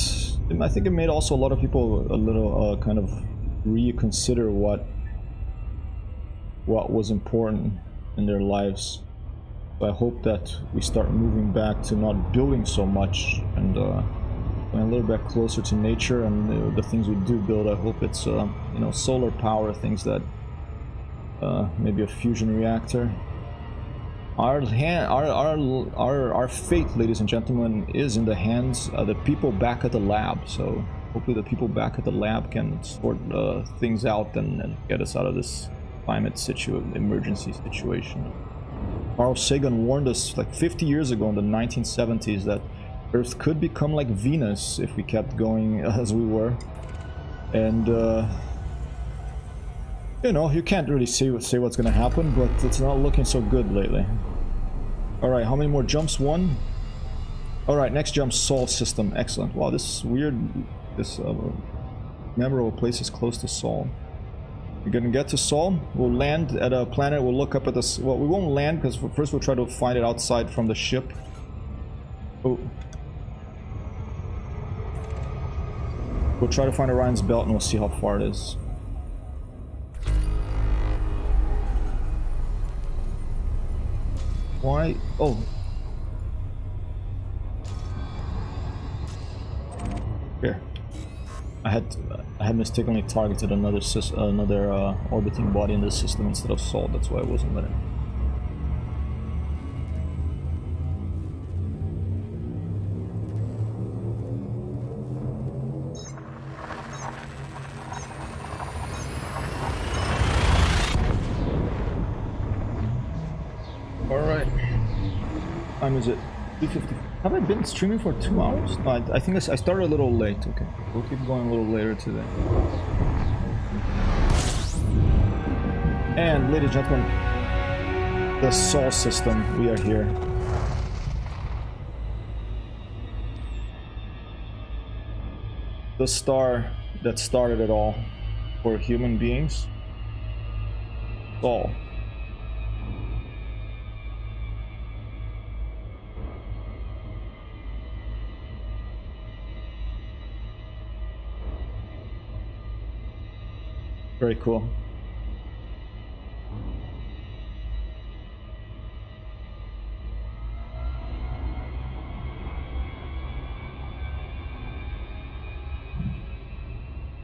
I think it made also a lot of people a little kind of reconsider what was important in their lives. So I hope that we start moving back to not building so much and going a little bit closer to nature, and the things we do build, I hope it's you know, solar power, things that maybe a fusion reactor. Our fate, ladies and gentlemen, is in the hands of the people back at the lab. So hopefully the people back at the lab can sort things out and get us out of this climate emergency situation. Carl Sagan warned us like 50 years ago in the 1970s that Earth could become like Venus if we kept going as we were, and you know, you can't really say what's gonna happen, but it's not looking so good lately. Alright, how many more jumps? One? Alright, next jump, Sol system. Excellent. Wow, this weird, this memorable place is close to Sol. We're gonna get to Sol, we'll land at a planet, we'll look up at this. Well, we won't land because first we'll try to find it outside from the ship. Oh. We'll try to find Orion's belt and we'll see how far it is. Why? Oh. Here. I had mistakenly targeted another orbiting body in the system instead of Sol. That's why I wasn't letting. All right. Time is it? 3:50. Have I been streaming for 2 hours? No, I think I started a little late. Okay, we'll keep going a little later today. And ladies and gentlemen, the Sol system, we are here. The star that started it all for human beings. Sol. Very cool.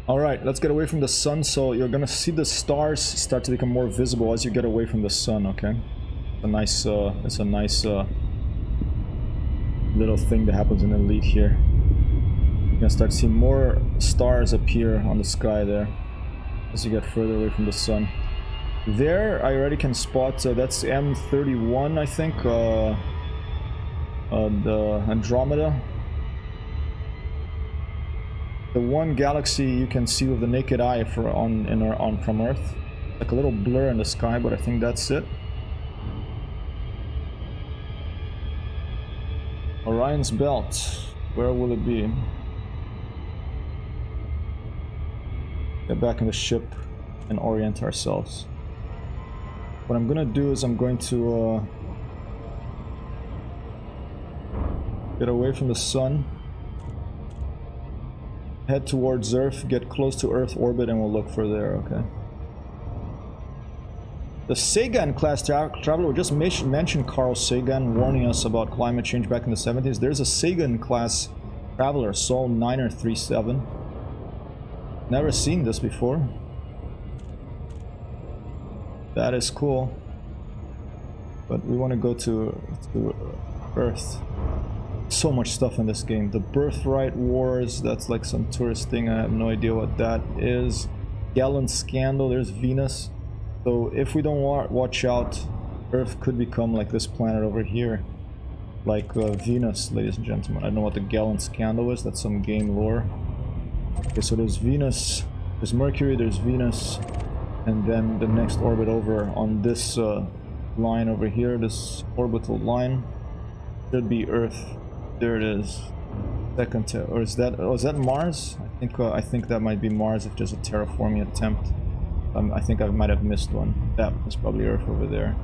All right, let's get away from the sun. So you're gonna see the stars start to become more visible as you get away from the sun. Okay, it's a nice little thing that happens in Elite here. You're gonna start seeing more stars appear on the sky there as you get further away from the sun. There, I already can spot, that's M31, I think, the Andromeda. The one galaxy you can see with the naked eye from Earth. Like a little blur in the sky, but I think that's it. Orion's Belt, where will it be? Get back in the ship and orient ourselves. What I'm gonna do is I'm going to get away from the sun, head towards Earth, get close to Earth orbit, and we'll look for there, okay? The Sagan class traveler, we just mentioned Carl Sagan warning us about climate change back in the 70s. There's a Sagan class traveler, Sol 937. Never seen this before. That is cool. But we want to go to Earth. So much stuff in this game. The Birthright Wars, that's like some tourist thing. I have no idea what that is. Gallon Scandal, there's Venus. So if we don't watch out, Earth could become like this planet over here. Like Venus, ladies and gentlemen. I don't know what the Gallon Scandal is. That's some game lore. Okay, so there's Venus, there's Mercury, there's Venus, and then the next orbit over on this line over here, this orbital line, should be Earth. There it is. Second, or is that? Oh, is that Mars? I think that might be Mars if there's a terraforming attempt. I think I might have missed one. That was probably Earth over there.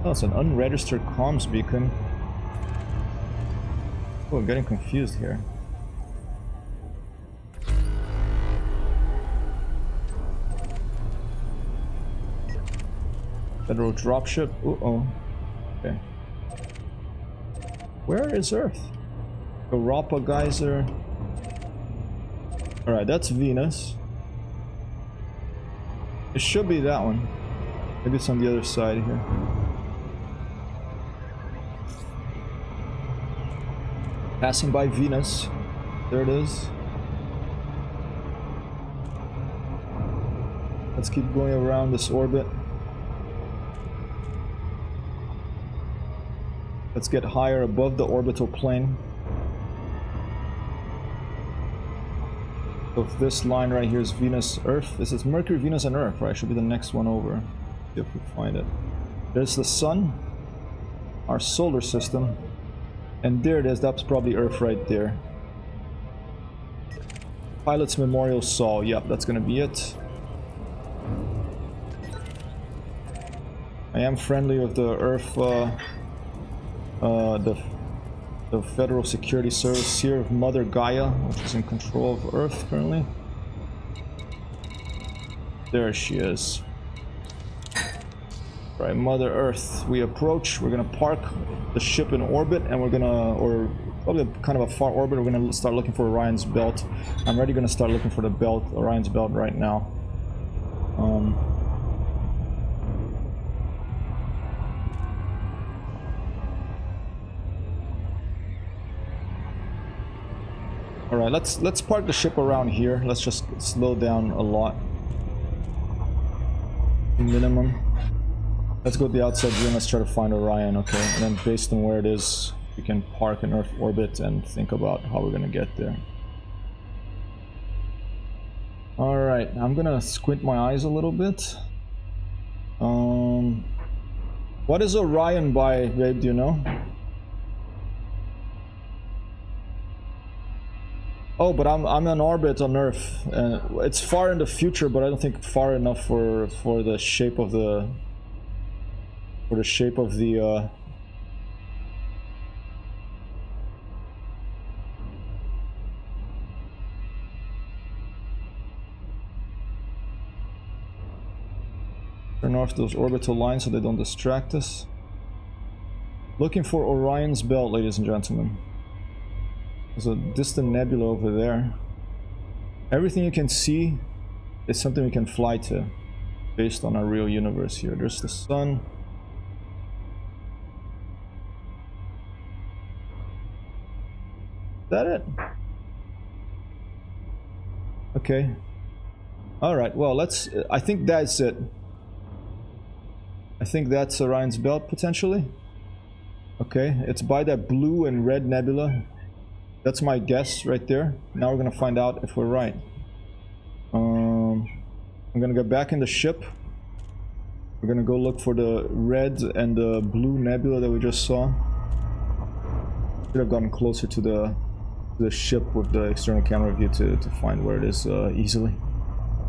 Oh, it's an unregistered comms beacon. Oh, I'm getting confused here. Federal dropship. Uh-oh. Okay. Where is Earth? Europa Geyser. Alright, that's Venus. It should be that one. Maybe it's on the other side here. Passing by Venus. There it is. Let's keep going around this orbit. Let's get higher above the orbital plane. So if this line right here is Venus, Earth. This is Mercury, Venus, and Earth, right? Should be the next one over. If we find it. There's the Sun, our solar system, and there it is. That's probably Earth right there. Pilot's Memorial Sol. Yep, that's gonna be it. I am friendly with the Earth. The Federal Security Service here of Mother Gaia, which is in control of Earth currently. There she is. Right, Mother Earth. We approach. We're gonna park the ship in orbit, and we're gonna, or probably kind of a far orbit. We're gonna start looking for Orion's belt. I'm already gonna start looking for the belt, Orion's belt, right now. All right, let's park the ship around here. Let's just slow down a lot. Minimum. Let's go to the outside view and let's try to find Orion, okay? And then based on where it is, we can park in Earth orbit and think about how we're gonna get there. Alright, I'm gonna squint my eyes a little bit. What is Orion by, babe, do you know? Oh, but I'm in orbit on Earth. It's far in the future, but I don't think far enough for the shape of the... For the shape of the... Turn off those orbital lines so they don't distract us. Looking for Orion's belt, ladies and gentlemen. There's a distant nebula over there. Everything you can see is something we can fly to, based on our real universe here. There's the sun. Is that it? Okay. Alright, well, let's... I think that's it. I think that's Orion's belt, potentially. Okay, it's by that blue and red nebula. That's my guess right there. Now we're gonna find out if we're right. I'm gonna go back in the ship. We're gonna go look for the red and the blue nebula that we just saw. Should have gotten closer to the ship with the external camera view to find where it is easily.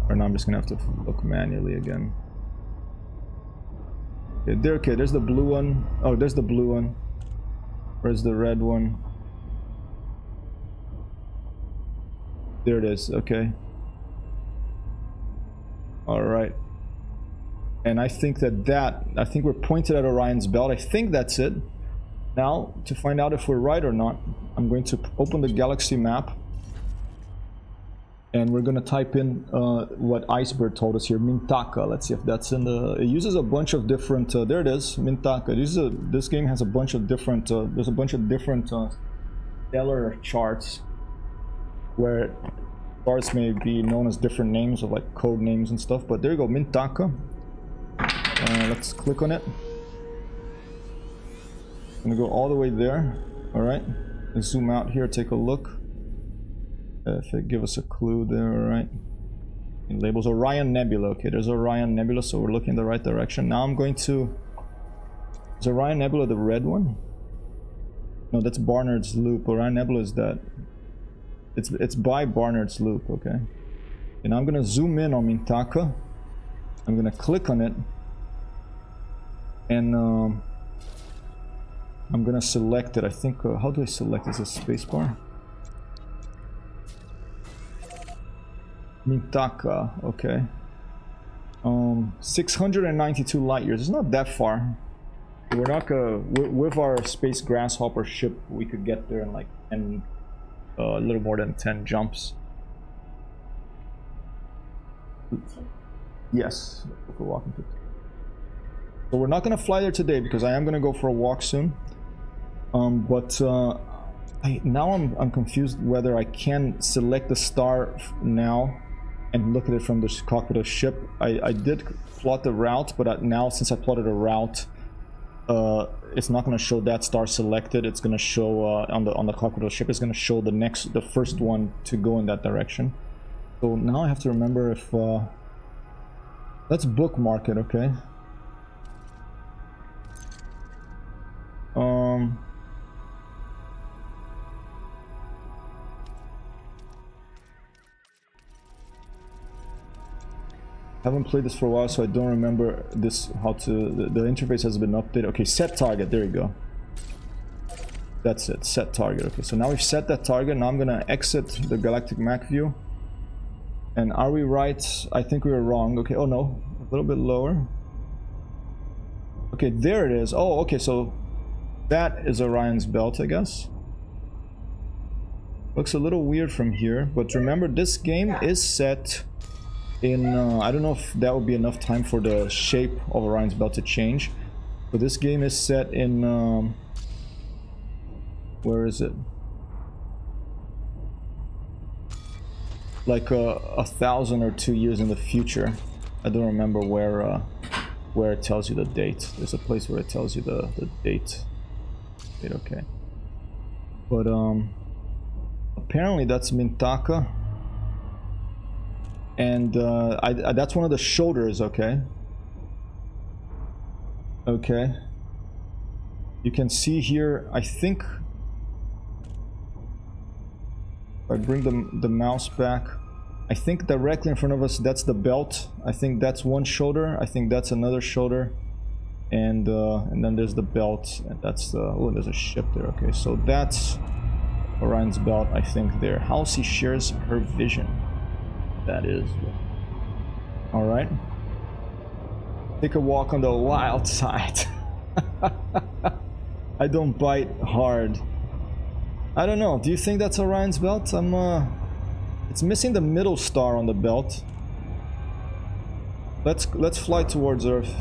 Right now I'm just gonna have to look manually again. Okay, there's the blue one. Oh, there's the blue one. Where's the red one? There it is, okay. Alright. And I think I think we're pointed at Orion's belt. I think that's it. Now, to find out if we're right or not, I'm going to open the galaxy map. And we're gonna type in what Iceberg told us here, Mintaka. Let's see if that's in the... It uses a bunch of different... there it is, Mintaka. This game has a bunch of different... there's a bunch of different stellar charts where stars may be known as different names, of like code names and stuff. But there you go, Mintaka. Let's click on it. I'm gonna go all the way there. All right. Let's zoom out here, take a look. If it give us a clue there, alright. It labels Orion Nebula. Okay, there's Orion Nebula, so we're looking in the right direction. Now I'm going to... Is Orion Nebula the red one? No, that's Barnard's Loop. Orion Nebula is that. It's by Barnard's Loop, okay. And I'm gonna zoom in on Mintaka. I'm gonna click on it. And I'm gonna select it. I think... how do I select? Is it spacebar? Mintaka, okay. 692 light years. It's not that far. We're not gonna... With our space grasshopper ship, we could get there in like 10... a little more than 10 jumps. Yes, we're walking to. So we're not gonna fly there today because I am gonna go for a walk soon. Now I'm confused whether I can select the star now and look at it from the cockpit of the ship. I did plot the route, but now since I plotted a route, it's not going to show that star selected. It's going to show on the cockpit of the ship. It's going to show the first one to go in that direction. So now I have to remember if let's bookmark it, okay? Haven't played this for a while, so I don't remember this, how to... The interface has been updated. Okay, set target, there you go. That's it, set target. Okay, so now we've set that target. Now I'm gonna exit the galactic map view. And are we right? I think we were wrong. Okay, oh no, a little bit lower. Okay, there it is. Oh, okay, so that is Orion's belt, I guess. Looks a little weird from here, but remember this game is set in, I don't know if that would be enough time for the shape of Orion's Belt to change. So this game is set in, where is it? Like 1,000 or 2 years in the future. I don't remember where it tells you the date. There's a place where it tells you the date. Wait, okay. But apparently that's Mintaka. And that's one of the shoulders, okay? Okay. You can see here, I think... If I bring the mouse back, I think directly in front of us, that's the belt. I think that's one shoulder. I think that's another shoulder. And then there's the belt. And that's the... Oh, there's a ship there. Okay, so that's Orion's Belt, I think, there. Halsey shares her vision. That is. Alright. Take a walk on the wild side. I don't bite hard. I don't know. Do you think that's Orion's Belt? It's missing the middle star on the belt. Let's fly towards Earth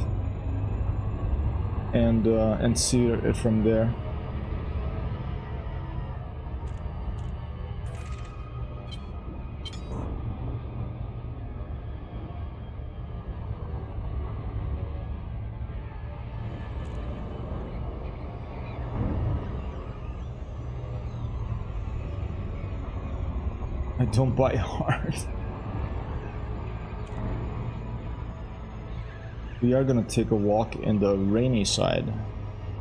and see it from there. I don't bite hard. We are gonna take a walk in the rainy side.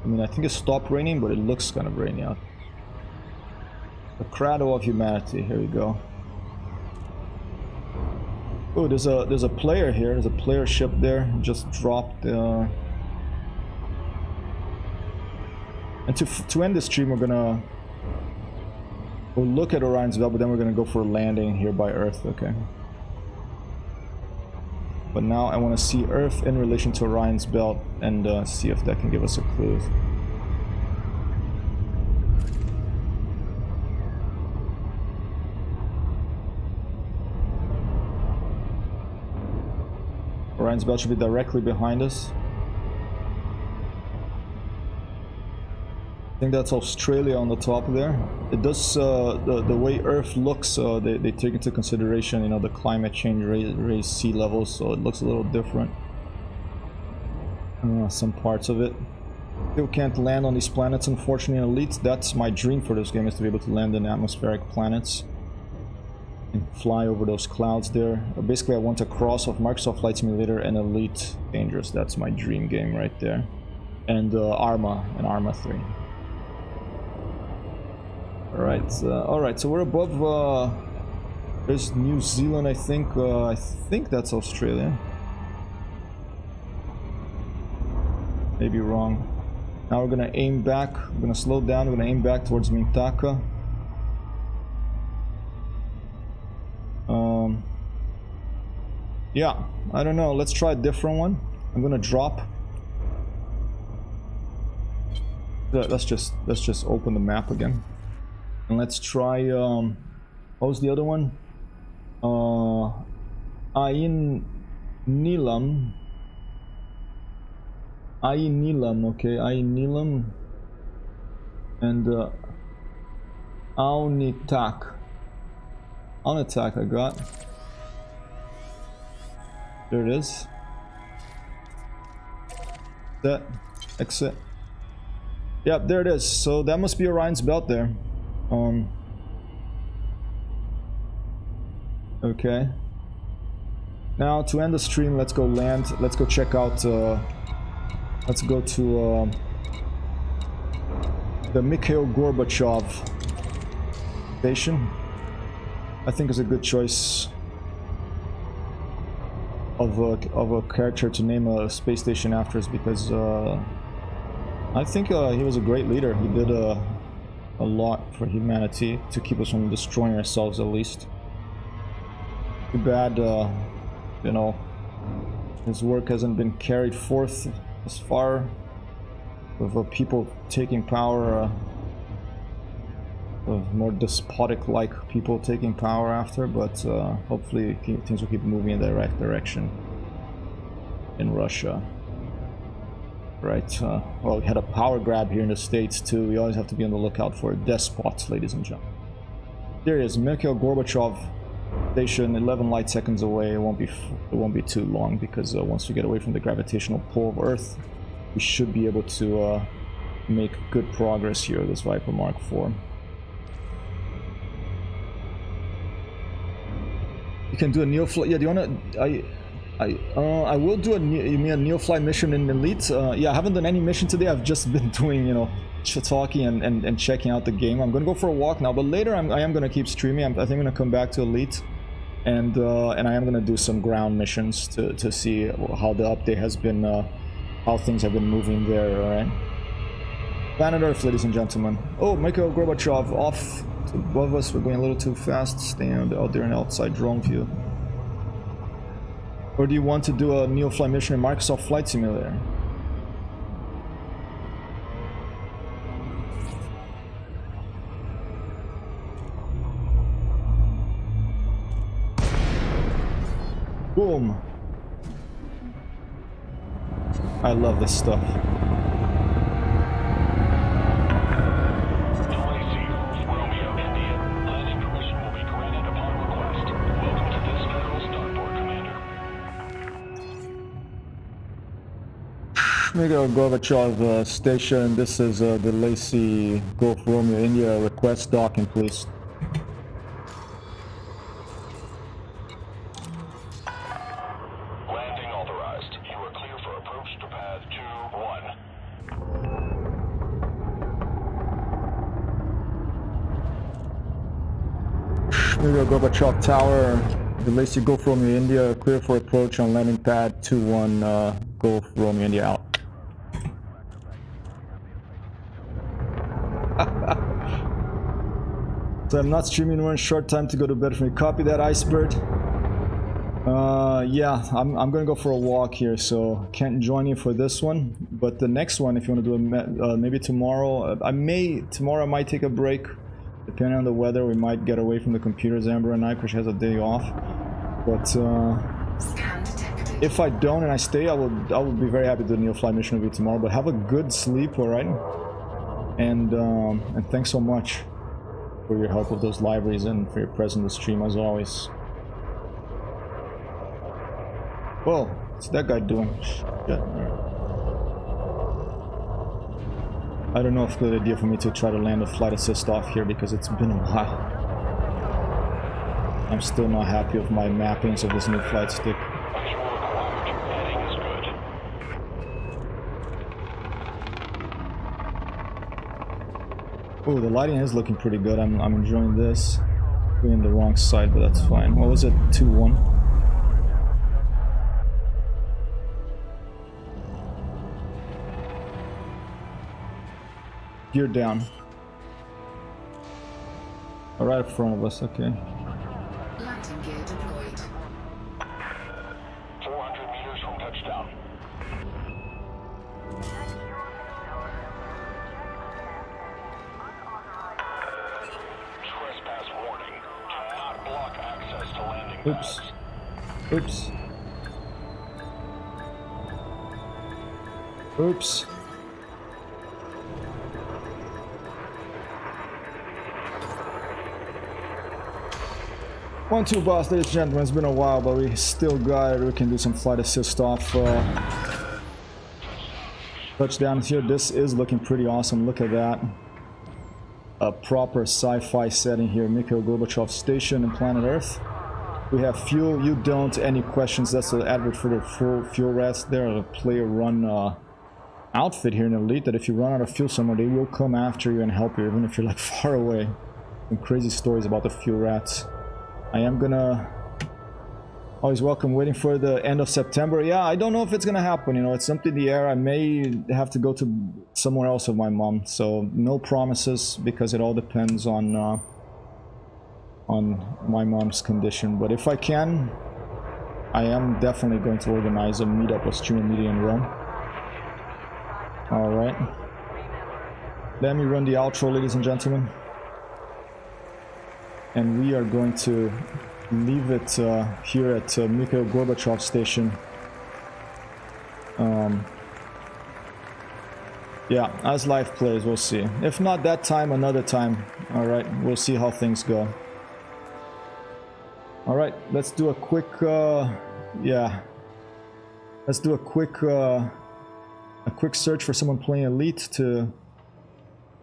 I mean, I think it stopped raining, but it looks kind of rainy out. The cradle of humanity. Here we go. Oh, there's a player here. There's a player ship there. Just dropped. And to end the stream, we'll look at Orion's Belt, but then we're gonna go for a landing here by Earth. Okay. But now I want to see Earth in relation to Orion's Belt and see if that can give us a clue. Orion's Belt should be directly behind us. I think that's Australia on the top there. It does, the way Earth looks, they take into consideration, you know, the climate change, raised sea levels, so it looks a little different. Some parts of it. Still can't land on these planets, unfortunately, in Elite. That's my dream for this game, is to be able to land in atmospheric planets. And fly over those clouds there. Basically, I want a cross of Microsoft Flight Simulator and Elite Dangerous. That's my dream game right there. And Arma, and Arma 3. Alright, so we're above, there's New Zealand, I think that's Australia. Maybe wrong. Now we're gonna aim back, we're gonna slow down, we're gonna aim back towards Mintaka. Yeah, I don't know, let's try a different one. I'm gonna drop. Let's just open the map again. And let's try, what was the other one? Ain Nilam. Ain Nilam, okay, Ain Nilam. And Aunitak. Aunitak I got. There it is. Set, exit. Yep, there it is. So that must be Orion's Belt there. Okay. Now to end the stream, let's go land. Let's go check out. Let's go to the Mikhail Gorbachev station. I think is a good choice of a character to name a space station after us, because I think he was a great leader. He did a lot for humanity to keep us from destroying ourselves, at least. Too bad, you know, his work hasn't been carried forth as far with people taking power of more despotic-like people taking power after, but hopefully things will keep moving in the right direction in Russia. Right, well, we had a power grab here in the States too. We always have to be on the lookout for despots, ladies and gentlemen. There he is, Mikhail Gorbachev station, 11 light seconds away. It won't be too long, because once we get away from the gravitational pull of Earth, we should be able to make good progress here with this Viper Mark IV. You can do a neo-flight. Yeah, do you wanna? I will do a neo-flight mission in Elite. Yeah, I haven't done any mission today. I've just been doing, you know, talking and checking out the game. I'm gonna go for a walk now, but later I am gonna keep streaming. I think I'm gonna come back to Elite, and I am gonna do some ground missions to see how the update has been, how things have been moving there. All right. Planet Earth, ladies and gentlemen. Oh, Mikhail Gorbachev off above us. We're going a little too fast. Staying out there in outside drone view. Or do you want to do a neo-flight mission in Microsoft Flight Simulator? Boom! I love this stuff. Mikhail Gorbachev station. This is the Lacey Golf Romeo India. Request docking, please. Landing authorized. You are clear for approach to pad 2-1. Mikhail Gorbachev Tower. The Lacey Golf Romeo India. Clear for approach on landing pad 2-1. Golf Romeo India out. So I'm not streaming, one short time to go to bed for me. Copy that, Icebird. Yeah, I'm gonna go for a walk here, so can't join you for this one. But the next one, if you want to do a maybe tomorrow, tomorrow I might take a break, depending on the weather. We might get away from the computers, Amber and I, because she has a day off. But if I don't and I stay, I will be very happy to do a neo-flight mission with you tomorrow. But have a good sleep, all right? And thanks so much for your help with those libraries and for your presence in the stream as always. Whoa, what's that guy doing? Shit. I don't know if it's a good idea for me to try to land a flight assist off here, because it's been a while. I'm still not happy with my mappings of this new flight stick. Oh, the lighting is looking pretty good. I'm enjoying this. We're in the wrong side, but that's fine. What was it? 2-1. Gear down. Right in front of us, okay. Landing gear deployed. 400 meters from touchdown. Trespass warning. Cannot block access to landing pads. Oops. Oops. 1-2 boss, ladies and gentlemen. It's been a while, but we still got it. We can do some flight assist off touchdowns here. This is looking pretty awesome. Look at that. A proper sci-fi setting here. Mikhail Gorbachev Station in Planet Earth. We have fuel. You don't. Any questions? That's the advert for the full fuel rats. They're a player-run outfit here in Elite, that if you run out of fuel somewhere, they will come after you and help you, even if you're like far away. Some crazy stories about the fuel rats. I am gonna always welcome waiting for the end of September. Yeah, I don't know if it's gonna happen, you know, it's something in the air. I may have to go to somewhere else with my mom, so no promises, because it all depends on my mom's condition. But if I can, I am definitely going to organize a meetup with Streamer Media in Rome. Alright. Let me run the outro, ladies and gentlemen. and we are going to leave it here at Mikhail Gorbachev station. Yeah, as life plays, we'll see. If not that time, another time. Alright, we'll see how things go. Alright, let's do a quick, yeah. Let's do a quick search for someone playing Elite to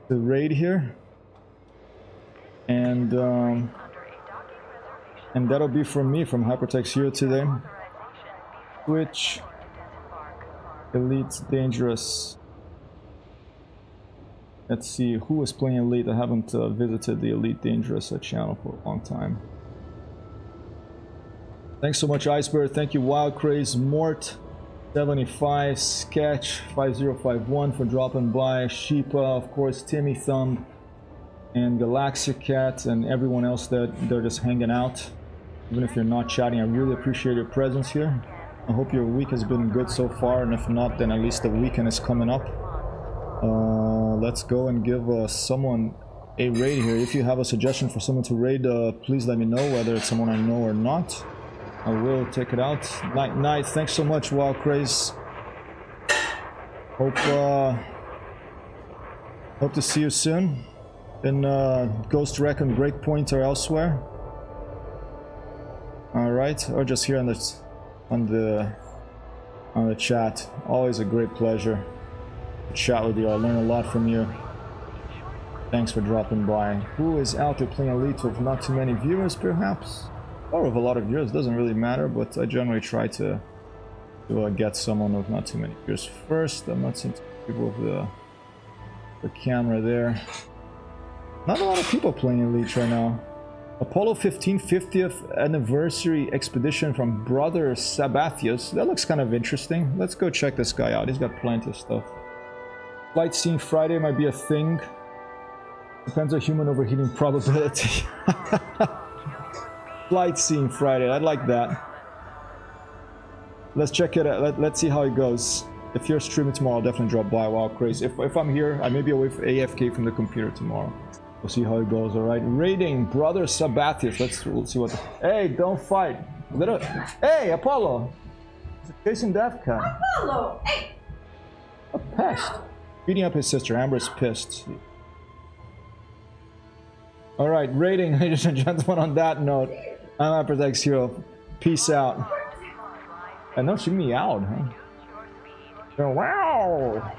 raid here. And that'll be from me, from Hypertext Hero today. Twitch, Elite Dangerous. Let's see, who is playing Elite? I haven't visited the Elite Dangerous channel for a long time. Thanks so much, Iceberg. Thank you, Wild Craze, Mort, 75, Sketch, 5051 for dropping by, Sheepa, of course, Timmy Thumb, and Galaxic Cat, and everyone else that they're just hanging out. Even if you're not chatting, I really appreciate your presence here. I hope your week has been good so far, and if not, then at least the weekend is coming up. Let's go and give someone a raid here. If you have a suggestion for someone to raid, please let me know, whether it's someone I know or not. I will take it out. Night, thanks so much, Wild Craze. Hope to see you soon in Ghost Recon, Breakpoint, or elsewhere. All right, or just here on the chat. Always a great pleasure to chat with you. I learn a lot from you. Thanks for dropping by. Who is out there playing Elite with not too many viewers, perhaps? Or with a lot of viewers, doesn't really matter, but I generally try to get someone with not too many viewers first. I'm not seeing people with the camera there. Not a lot of people playing Elite right now. Apollo 15 50th anniversary expedition from Brother Sabathius. That looks kind of interesting. Let's go check this guy out. He's got plenty of stuff. Flight scene Friday might be a thing. Depends on human overheating probability. Flight scene Friday. I'd like that. Let's check it out. Let's see how it goes. If you're streaming tomorrow, I'll definitely drop by. Wow, crazy. If I'm here, I may be away from AFK from the computer tomorrow. We'll see how it goes. All right. Raiding Brother Sabathius. We'll see what. Hey, don't fight. Hey, Apollo. It's a chasing death cat. Apollo. Hey. A pest. Beating up his sister. Amber's pissed. All right. Raiding, ladies and gentlemen. On that note, I'm Hypertext Hero. Peace out. I know she meowed, huh? Wow.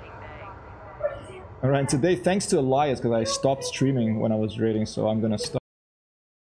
Alright, today, thanks to Elias, because I stopped streaming when I was raiding, so I'm gonna stop.